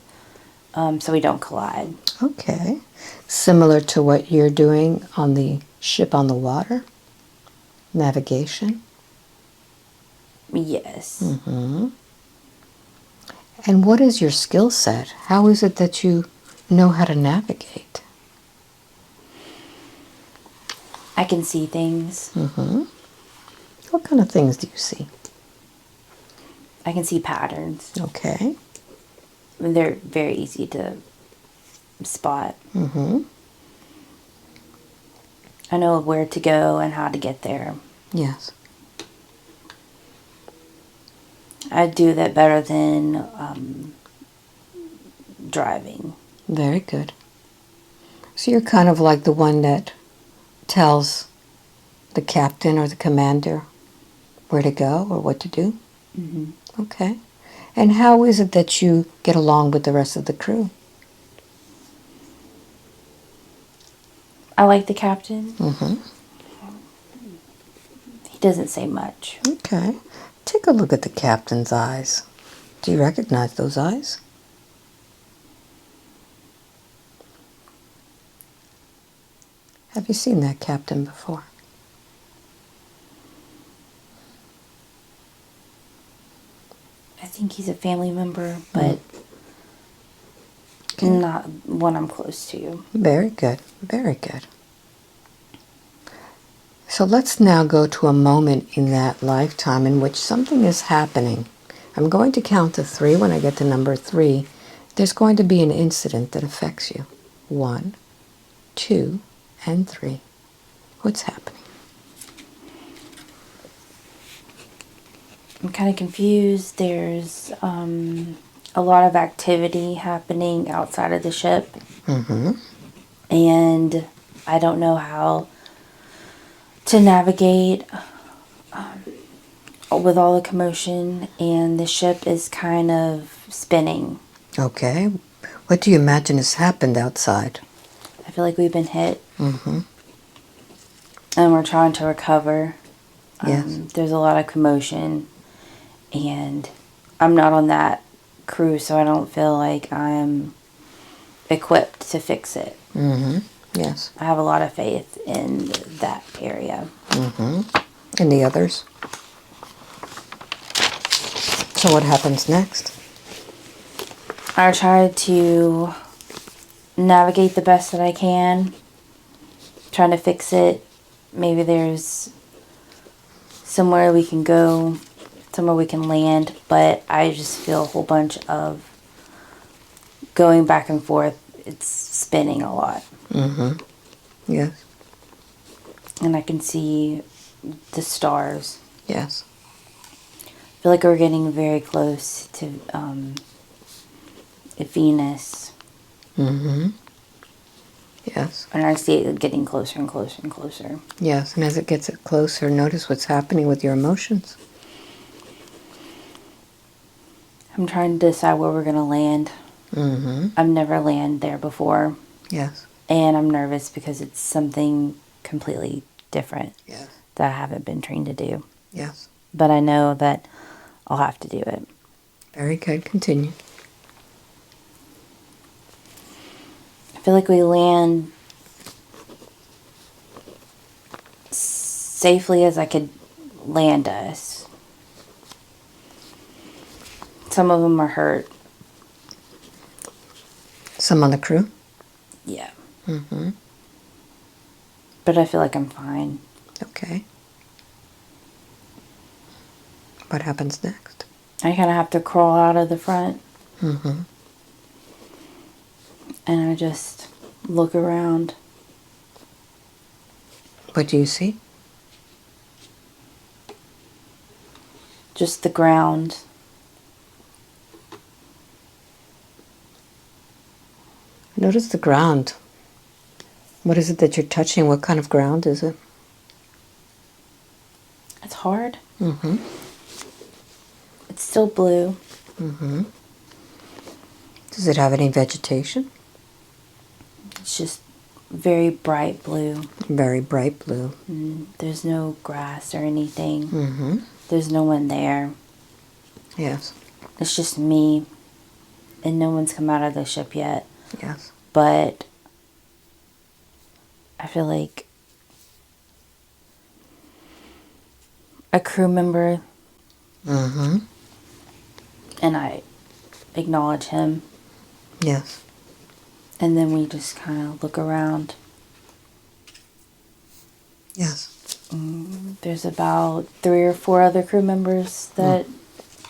so we don't collide. Okay. Similar to what you're doing on the ship on the water? Navigation? Yes. And what is your skill set? How is it that you know how to navigate? I can see things. What kind of things do you see? I can see patterns. Okay. They're very easy to spot. I know where to go and how to get there. Yes. I do that better than driving. Very good. So you're kind of like the one that tells the captain or the commander where to go or what to do? Okay. And how is it that you get along with the rest of the crew? I like the captain. He doesn't say much. Okay. Take a look at the captain's eyes. Do you recognize those eyes? Have you seen that captain before? I think he's a family member, but not one I'm close to. Very good. Very good. So let's now go to a moment in that lifetime in which something is happening. I'm going to count to 3. When I get to number 3, There's going to be an incident that affects you. 1, 2, and 3. What's happening? I'm kind of confused. There's a lot of activity happening outside of the ship. Mm-hmm. And I don't know how to navigate with all the commotion, and the ship is kind of spinning. Okay. What do you imagine has happened outside? I feel like we've been hit. Mm-hmm. And we're trying to recover. Yes. There's a lot of commotion, and I'm not on that crew, so I don't feel like I'm equipped to fix it. Mm-hmm. Yes. I have a lot of faith in that area. Mm-hmm. And the others? So what happens next? I try to navigate the best that I can, trying to fix it. Maybe there's somewhere we can go, somewhere we can land, but I just feel a whole bunch of going back and forth. It's spinning a lot. Mm-hmm. Yes. And I can see the stars. Yes. I feel like we're getting very close to Venus. Mm-hmm. Yes. And I see it getting closer and closer and closer. Yes, and as it gets closer, notice what's happening with your emotions. I'm trying to decide where we're going to land. Mm-hmm. I've never landed there before. Yes. And I'm nervous because it's something completely different. Yes. That I haven't been trained to do. Yes. But I know that I'll have to do it. Very good. Continue. I feel like we land safely as I could land us. Some of them are hurt. Some on the crew? Yeah. Mm-hmm. But I feel like I'm fine. Okay. What happens next? I kind of have to crawl out of the front. Mm-hmm. And I just look around. What do you see? Just the ground. Notice the ground. What is it that you're touching? What kind of ground is it? It's hard. Mm-hmm. It's still blue. Mm-hmm. Does it have any vegetation? It's just very bright blue. Very bright blue. There's no grass or anything. Mm-hmm. There's no one there. Yes. It's just me. And no one's come out of the ship yet. Yes. But I feel like a crew member. Mm-hmm. And I acknowledge him. Yes. And then we just kind of look around. Yes. There's about 3 or 4 other crew members that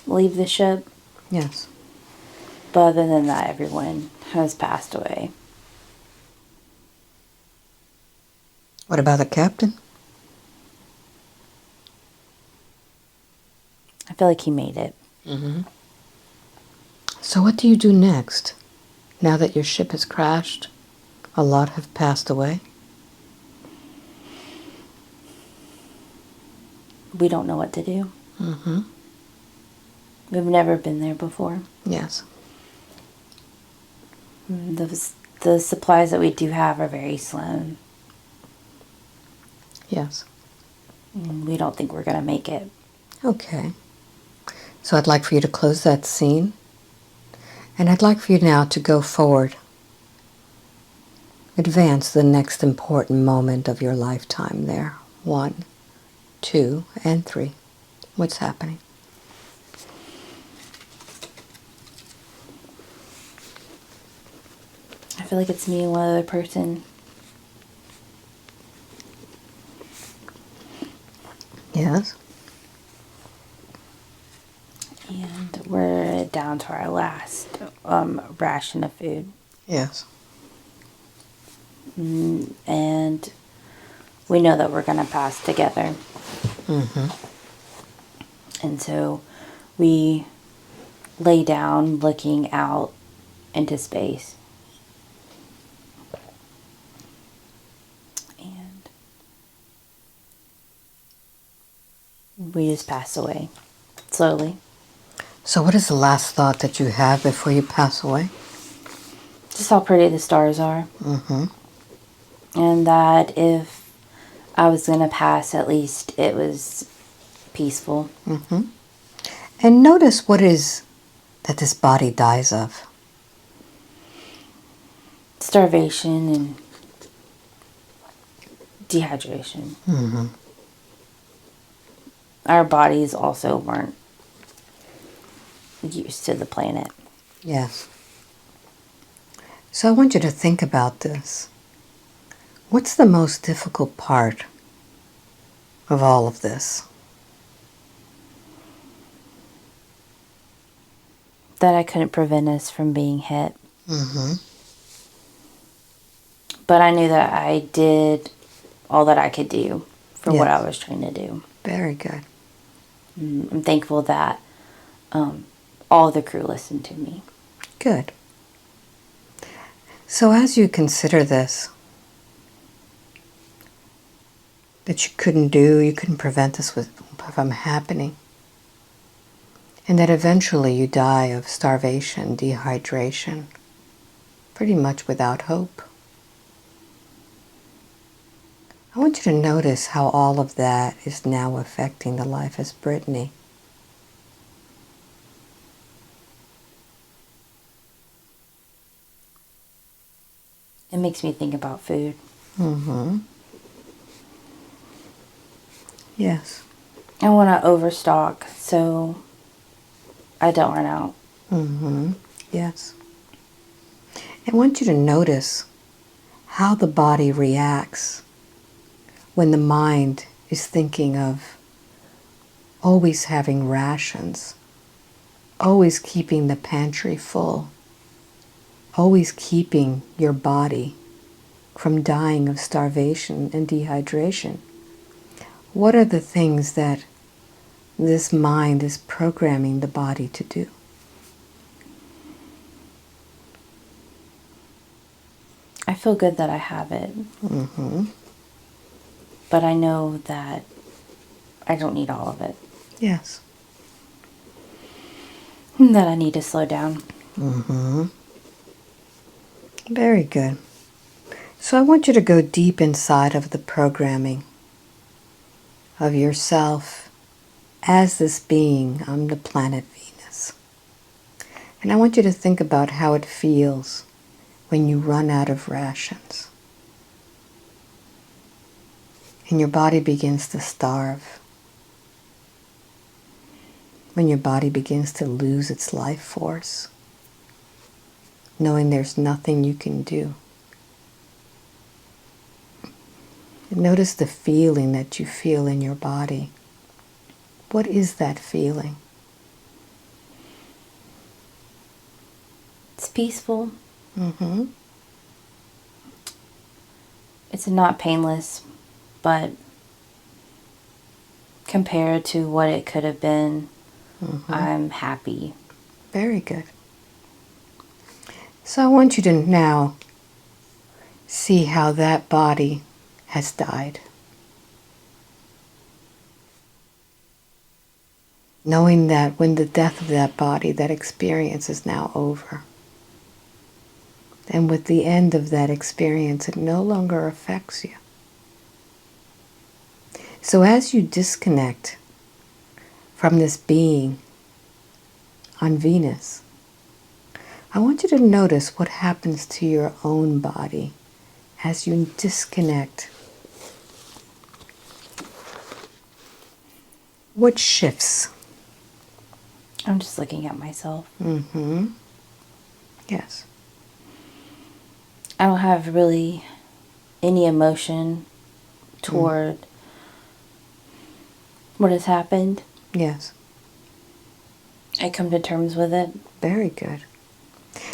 leave the ship. Yes. But other than that, everyone has passed away. What about the captain? I feel like he made it. Mm-hmm. So what do you do next? Now that your ship has crashed, a lot have passed away. We don't know what to do. Mm-hmm. We've never been there before. Yes. The supplies that we do have are very slim. Yes. We don't think we're going to make it. Okay. So I'd like for you to close that scene. And I'd like for you now to go forward. Advance the next important moment of your lifetime there. 1, 2, and 3. What's happening? I feel like it's me and one other person. Yes. And we're down to our last ration of food. Yes. And we know that we're going to pass together. And so we lay down looking out into space. And we just pass away slowly. So what is the last thought that you have before you pass away? Just how pretty the stars are. And that if I was going to pass, at least it was peaceful. And notice what is that this body dies of. Starvation and dehydration. Our bodies also weren't used to the planet. Yes. So I want you to think about this. What's the most difficult part of all of this? That I couldn't prevent us from being hit. But I knew that I did all that I could do for what I was trying to do. Very good. I'm thankful that all the crew listened to me. Good. So as you consider this, that you couldn't prevent this from happening, and that eventually you die of starvation, dehydration, pretty much without hope. I want you to notice how all of that is now affecting the life as Brittany. It makes me think about food. Yes. I want to overstock so I don't run out. Yes. I want you to notice how the body reacts when the mind is thinking of always having rations, always keeping the pantry full, always keeping your body from dying of starvation and dehydration. What are the things that this mind is programming the body to do? I feel good that I have it. But I know that I don't need all of it. Yes. And that I need to slow down. Very good. So I want you to go deep inside of the programming of yourself as this being on the planet Venus. And I want you to think about how it feels when you run out of rations and your body begins to starve, when your body begins to lose its life force, knowing there's nothing you can do. And notice the feeling that you feel in your body. What is that feeling? It's peaceful. It's not painless, but compared to what it could have been, I'm happy. Very good. So I want you to now see how that body has died. Knowing that when the death of that body, that experience is now over. And with the end of that experience, it no longer affects you. So as you disconnect from this being on Venus, I want you to notice what happens to your own body as you disconnect. What shifts? I'm just looking at myself. Yes. I don't have really any emotion toward what has happened. Yes. I come to terms with it. Very good.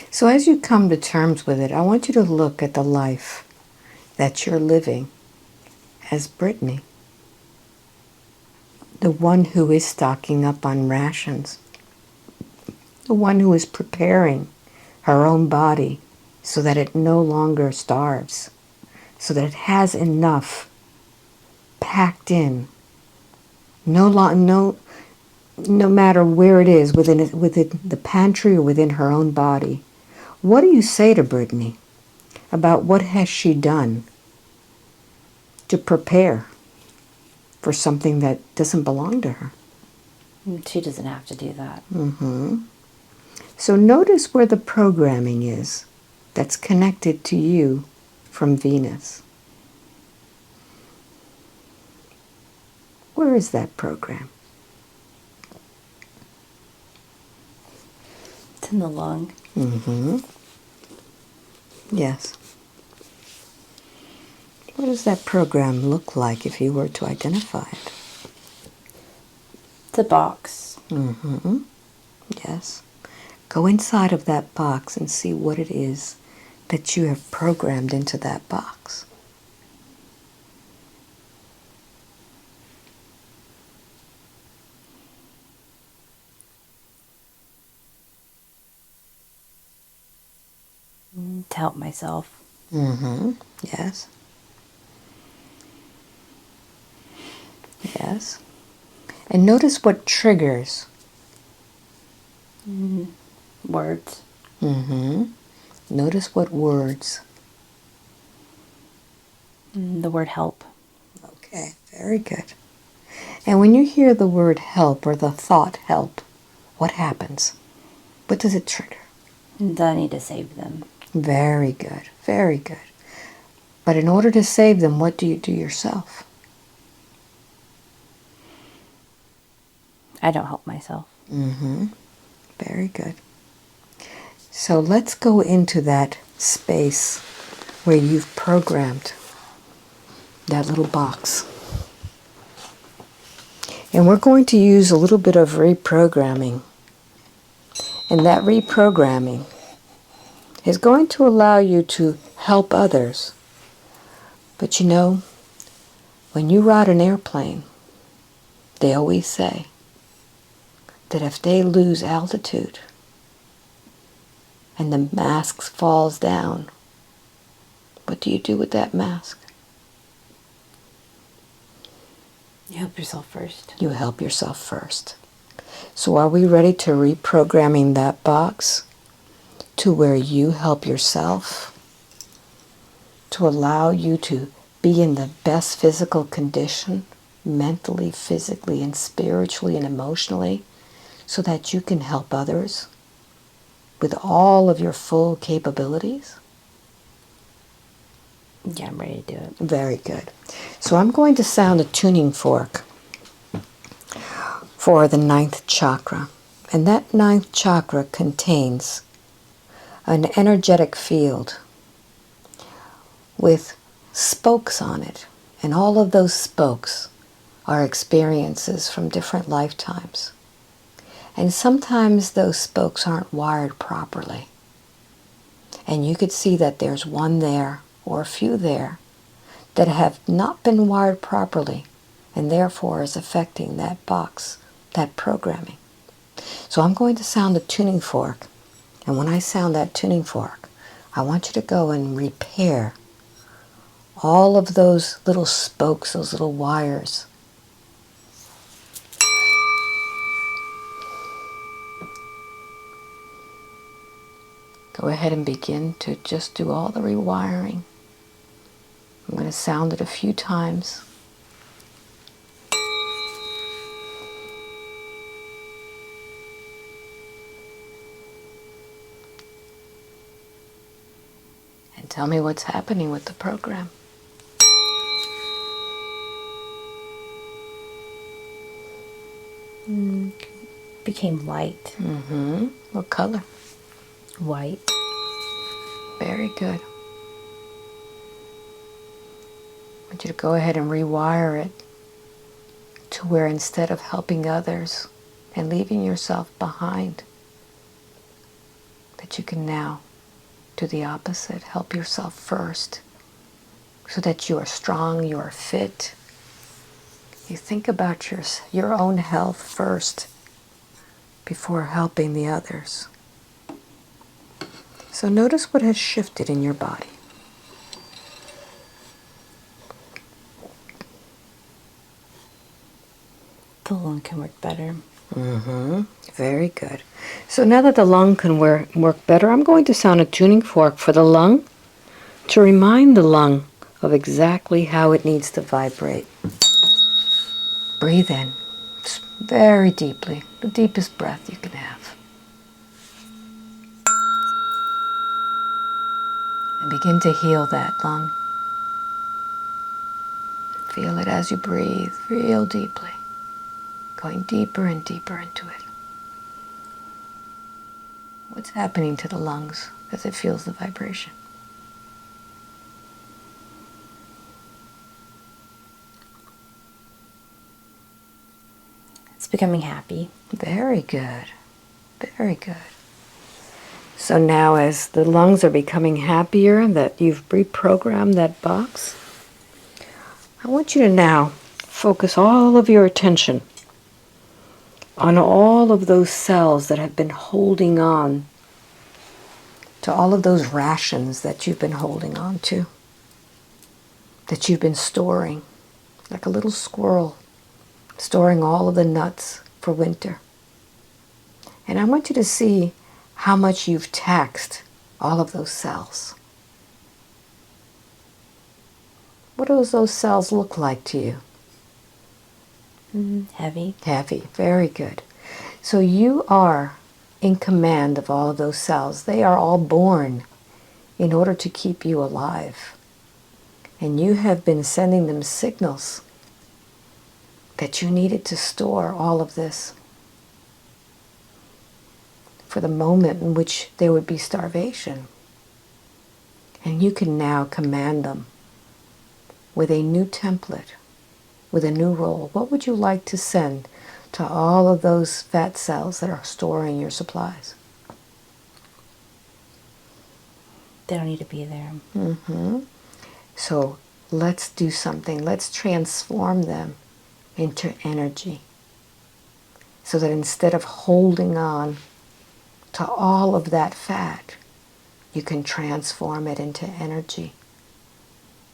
So as you come to terms with it, I want you to look at the life that you're living as Brittany, the one who is stocking up on rations, the one who is preparing her own body so that it no longer starves, so that it has enough packed in, no matter where it is, within the pantry or within her own body. What do you say to Brittany about what has she done to prepare for something that doesn't belong to her? She doesn't have to do that. So notice where the programming is that's connected to you from Venus. Where is that program? It's in the lung. Yes. What does that program look like if you were to identify it? It's a box. Yes. Go inside of that box and see what it is that you have programmed into that box. To help myself. Yes. Yes. And notice what triggers. Words. Notice what words. The word help. Okay, very good. And when you hear the word help or the thought help, what happens? What does it trigger? That I need to save them. Very good, very good. But in order to save them, what do you do yourself? I don't help myself. Very good. So let's go into that space where you've programmed that little box. And we're going to use a little bit of reprogramming. And that reprogramming is going to allow you to help others. But you know, when you ride an airplane, they always say that if they lose altitude and the mask falls down, what do you do with that mask? You help yourself first. You help yourself first. So are we ready to reprogramming that box to where you help yourself, to allow you to be in the best physical condition, mentally, physically, and spiritually and emotionally, so that you can help others with all of your full capabilities? Yeah, I'm ready to do it. Very good. So I'm going to sound a tuning fork for the 9th chakra. And that 9th chakra contains an energetic field with spokes on it. And all of those spokes are experiences from different lifetimes. And sometimes those spokes aren't wired properly. And you could see that there's one there or a few there that have not been wired properly and therefore is affecting that box, that programming. So I'm going to sound a tuning fork. And when I sound that tuning fork, I want you to go and repair all of those little spokes, those little wires. Go ahead and begin to just do all the rewiring. I'm going to sound it a few times. And tell me what's happening with the program. Became light. What color? White. Very good. I want you to go ahead and rewire it to where instead of helping others, and leaving yourself behind, that you can now do the opposite. Help yourself first so that you are strong, you are fit. You think about your own health first before helping the others. So notice what has shifted in your body. The lung can work better. Very good. So now that the lung can work better, I'm going to sound a tuning fork for the lung to remind the lung of exactly how it needs to vibrate. Breathe in very deeply, the deepest breath you can have. And begin to heal that lung. Feel it as you breathe real deeply, going deeper and deeper into it. What's happening to the lungs as it feels the vibration? It's becoming happy. Very good. Very good. So now as the lungs are becoming happier, that you've reprogrammed that box, I want you to now focus all of your attention on all of those cells that have been holding on to all of those rations that you've been holding on to, that you've been storing, like a little squirrel storing all of the nuts for winter. And I want you to see how much you've taxed all of those cells. What do those cells look like to you? Heavy. Heavy. Very good. So you are in command of all of those cells. They are all born in order to keep you alive. And you have been sending them signals that you needed to store all of this for the moment in which there would be starvation. And you can now command them with a new template, with a new role. What would you like to send to all of those fat cells that are storing your supplies? They don't need to be there. So let's do something. Let's transform them into energy, so that instead of holding on to all of that fat, you can transform it into energy,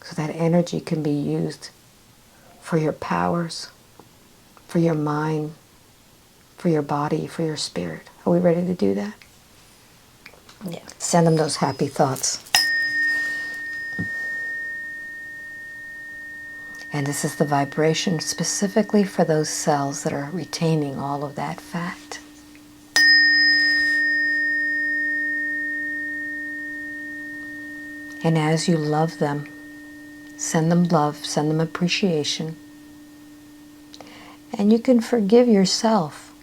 so that energy can be used for your powers, for your mind, for your body, for your spirit. Are we ready to do that? Yeah. Send them those happy thoughts. And this is the vibration specifically for those cells that are retaining all of that fat. And as you love them, send them love, send them appreciation. And you can forgive yourself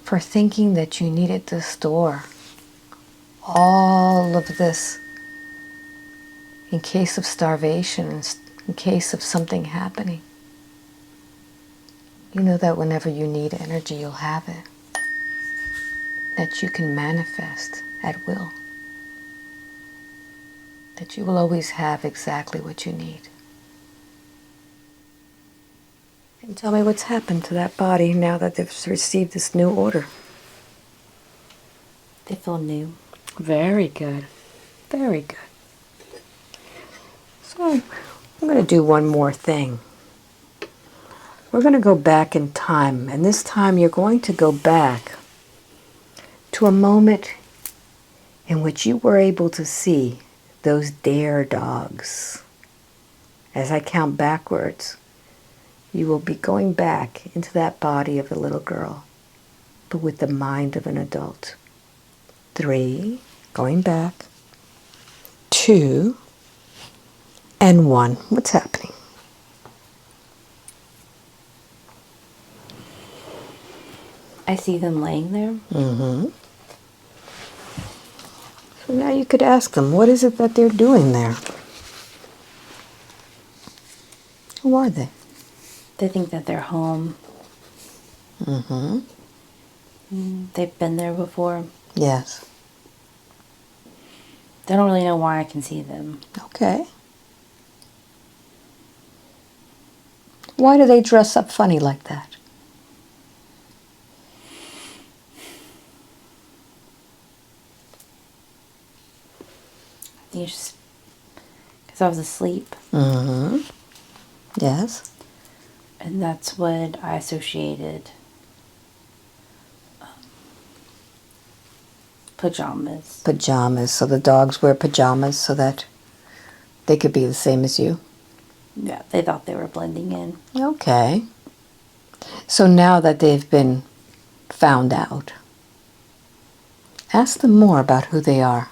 for thinking that you needed to store all of this in case of starvation, in case of something happening. You know that whenever you need energy, you'll have it. That you can manifest at will. That you will always have exactly what you need. And tell me what's happened to that body now that they've received this new order. They feel new. Very good. Very good. So I'm going to do one more thing. We're going to go back in time, and this time you're going to go back to a moment in which you were able to see those dare dogs. As I count backwards, you will be going back into that body of a little girl, but with the mind of an adult. 3, going back, 2, and 1. What's happening? I see them laying there. So now you could ask them, what is it that they're doing there? Who are they? They think that they're home. Mm-hmm. They've been there before. Yes. They don't really know why I can see them. Okay. Why do they dress up funny like that? I think it's just because I was asleep. Mm-hmm. Yes. And that's what I associated pajamas. Pajamas. So the dogs wear pajamas so that they could be the same as you? Yeah, they thought they were blending in. Okay. So now that they've been found out, ask them more about who they are.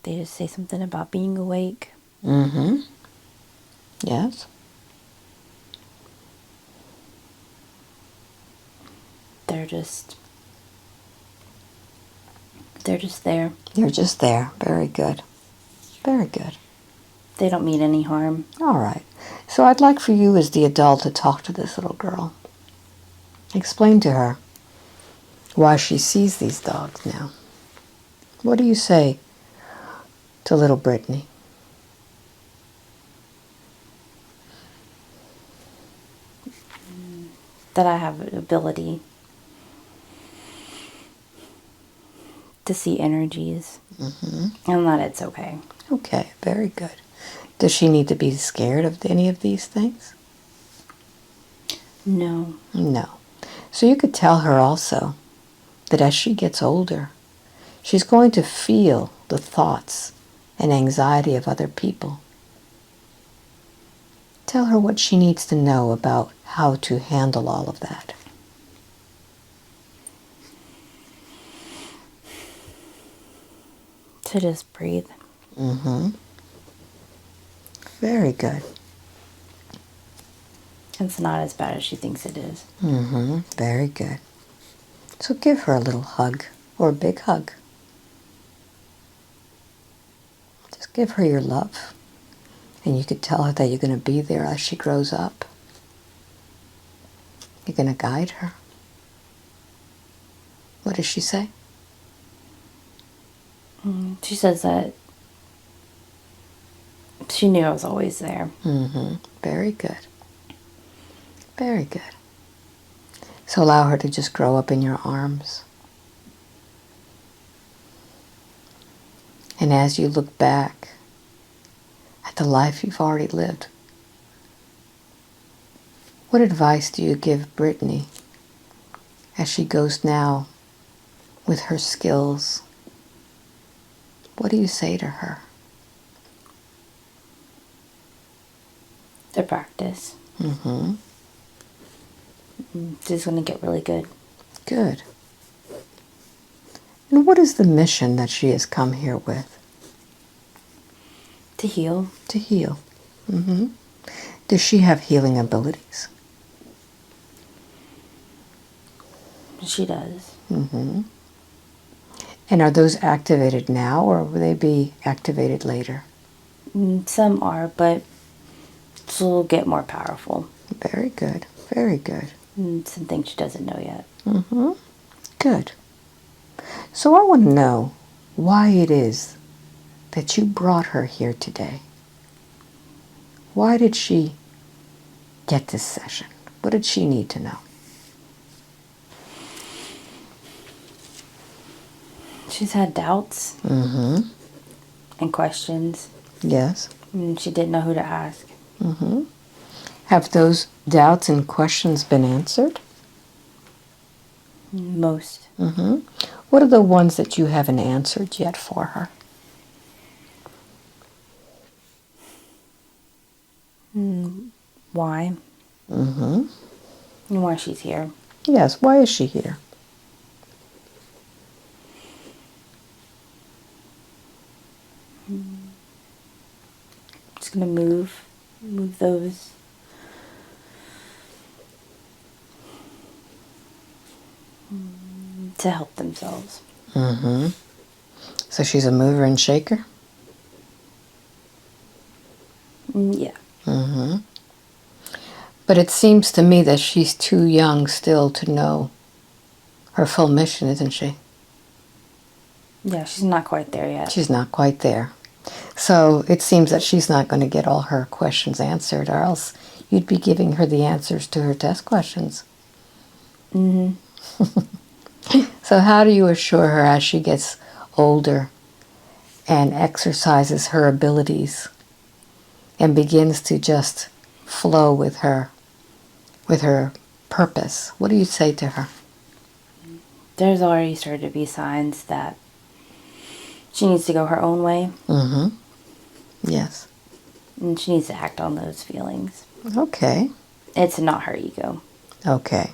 They just say something about being awake. Mm-hmm. Yes. They're just there. You're just there. Very good. Very good. They don't mean any harm. All right. So I'd like for you as the adult to talk to this little girl. Explain to her why she sees these dogs now. What do you say to little Brittany? That I have an ability to see energies. Mm-hmm. And that it's okay. Okay, very good. Does she need to be scared of any of these things? No. No. So you could tell her also that as she gets older, she's going to feel the thoughts and anxiety of other people. Tell her what she needs to know about how to handle all of that. To just breathe. Mm-hmm. Very good. It's not as bad as she thinks it is. Mm-hmm. Very good. So give her a little hug or a big hug. Just give her your love. And you could tell her that you're going to be there as she grows up. You're going to guide her. What does she say? She says that she knew I was always there. Mm-hmm. Very good. Very good. So allow her to just grow up in your arms. And as you look back at the life you've already lived, what advice do you give Brittany as she goes now with her skills? What do you say to her? To practice. Mm-hmm. She's going to get really good. Good. And what is the mission that she has come here with? To heal. To heal. Mm-hmm. Does she have healing abilities? She does. Mm-hmm. And are those activated now, or will they be activated later? Some are, but she'll get more powerful. Very good. Very good. Some things she doesn't know yet. Mm-hmm. Good. So I want to know why it is that you brought her here today. Why did she get this session? What did she need to know? She's had doubts Mm-hmm. and questions. Yes. And she didn't know who to ask. Mm-hmm. Have those doubts and questions been answered? Most. Mm-hmm. What are the ones that you haven't answered yet for her? Why? Mm-hmm. And why she's here. Yes, why is she here? Just going to move those. to help themselves. Mm-hmm. So she's a mover and shaker? Yeah. Mm-hmm. But it seems to me that she's too young still to know her full mission, isn't she? Yeah, she's not quite there yet. She's not quite there. So it seems that she's not going to get all her questions answered, or else you'd be giving her the answers to her test questions. Mm-hmm. So how do you assure her as she gets older and exercises her abilities and begins to just flow with her purpose? What do you say to her? There's already started to be signs that she needs to go her own way. Mm-hmm. Yes. And she needs to act on those feelings. Okay. It's not her ego. Okay.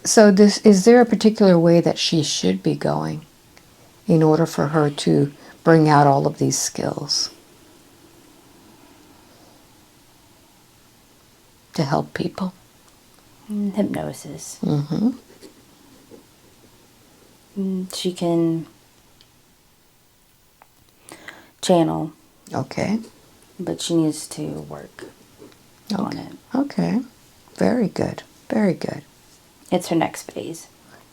So is there a particular way that she should be going in order for her to bring out all of these skills to help people? Hypnosis. Mm-hmm. She can channel. Okay. But she needs to work on it. Okay. Very good. Very good. It's her next phase.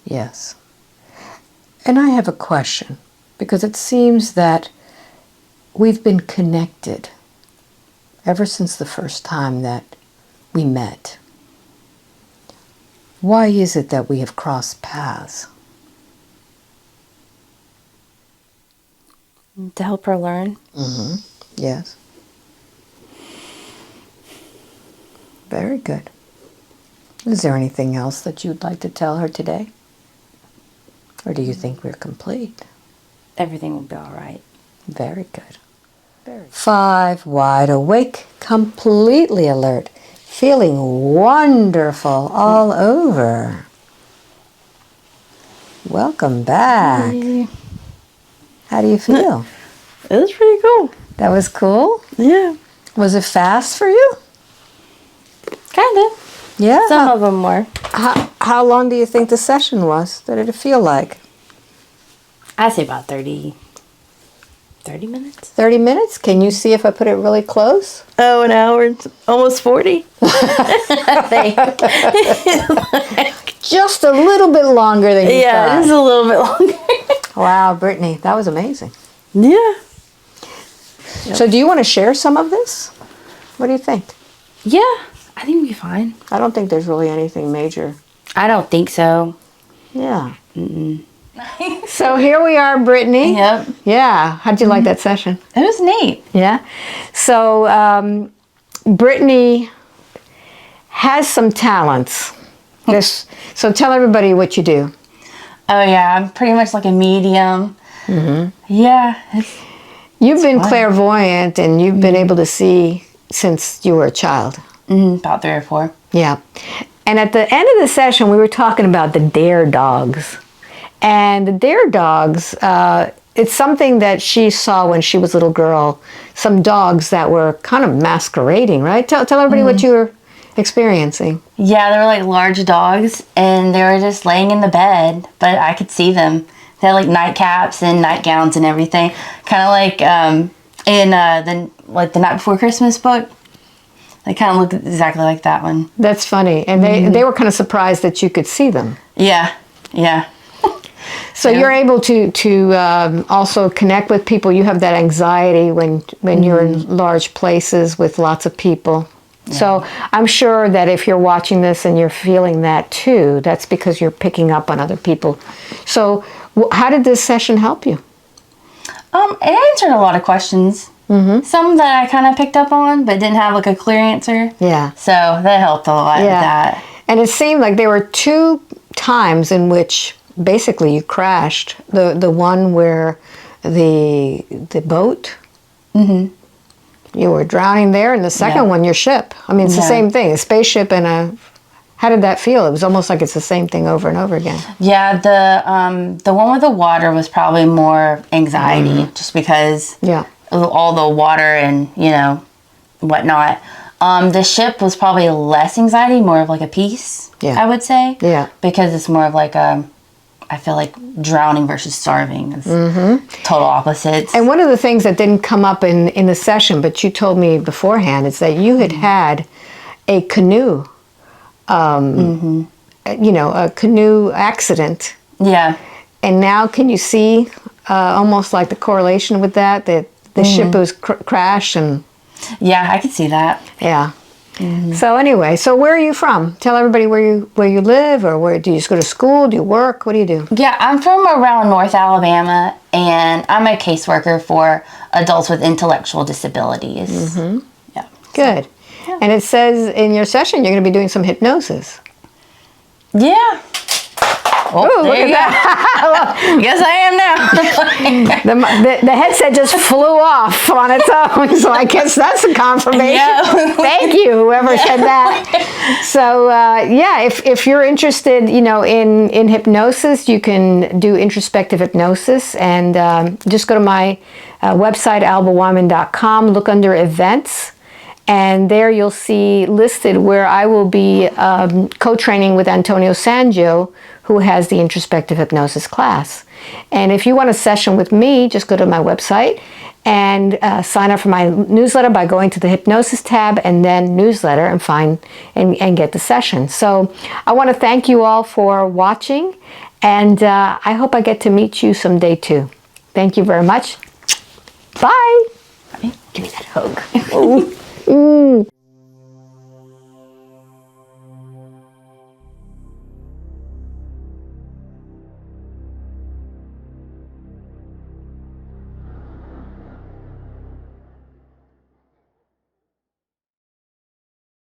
Yes. And I have a question, because it seems that we've been connected ever since the first time that we met. Why is it that we have crossed paths? To help her learn. Mm-hmm. Yes. Very good. Is there anything else that you'd like to tell her today? Or do you think we're complete? Everything will be all right. Very good. 5, wide awake, completely alert, feeling wonderful all over. Welcome back. Hey. How do you feel? It was pretty cool. That was cool? Yeah. Was it fast for you? Kind of. Yeah. Some of them were. How long do you think the session was? What did it feel like? I'd say about 30 minutes. 30 minutes? Can you see if I put it really close? Oh, an hour. It's almost 40. Just a little bit longer than you Yeah, thought. just a little bit longer. Wow, Brittany, that was amazing. Yeah. So do you want to share some of this? What do you think? Yeah, I think we'll be fine. I don't think there's really anything major. I don't think so. Yeah. So here we are, Brittany. Yep. Yeah. How'd you like that session? It was neat. Yeah. So Brittany has some talents. So tell everybody what you do. Oh, yeah. I'm pretty much like a medium. Mm-hmm. Yeah. You've been clairvoyant and you've been able to see since you were a child. About 3 or 4. Yeah. And at the end of the session, we were talking about the dare dogs. And the dare dogs, it's something that she saw when she was a little girl. Some dogs that were kind of masquerading, right? Tell everybody what you were experiencing. Yeah, they were like large dogs, and they were just laying in the bed, but I could see them. They had like nightcaps and nightgowns and everything, kind of like in the Night Before Christmas book. They kind of looked exactly like that one. That's funny, and they were kind of surprised that you could see them. Yeah, yeah. So you're able to also connect with people. You have that anxiety when you're in large places with lots of people. Yeah. So I'm sure that if you're watching this and you're feeling that too, that's because you're picking up on other people. So how did this session help you? It answered a lot of questions. Mm-hmm. Some that I kind of picked up on, but didn't have like a clear answer. Yeah. So that helped a lot with that. And it seemed like there were 2 times in which basically you crashed. The one where the boat, you were drowning there, and the second one, your ship. I mean, it's the same thing, a spaceship and a... How did that feel? It was almost like it's the same thing over and over again. Yeah, the one with the water was probably more anxiety, just because of all the water and, whatnot. The ship was probably less anxiety, more of like a peace, I would say. Yeah. Because it's more of like I feel like drowning versus starving is total opposites. And one of the things that didn't come up in the session, but you told me beforehand, is that you had a canoe, a canoe accident. Yeah. And now can you see almost like the correlation with that the ship was crashed and... Yeah, I could see that. Yeah. So anyway, so where are you from? Tell everybody where you live, or where do you just go to school? Do you work? What do you do? Yeah, I'm from around North Alabama, and I'm a caseworker for adults with intellectual disabilities. Yeah. Good. Yeah. And it says in your session you're going to be doing some hypnosis. Yeah. Oh, Ooh, look there at you that. go. Guess I am now. The headset just flew off on its own, so I guess that's a confirmation. Yeah. Thank you, whoever said that. So, if you're interested, in hypnosis, you can do introspective hypnosis, and just go to my website, albaweinman.com, look under events, and there you'll see listed where I will be co-training with Antonio Sangio, who has the introspective hypnosis class. And if you want a session with me, just go to my website and sign up for my newsletter by going to the hypnosis tab and then newsletter and find and get the session. So I want to thank you all for watching, and I hope I get to meet you someday too. Thank you very much. Bye. Bye. Give me that hug.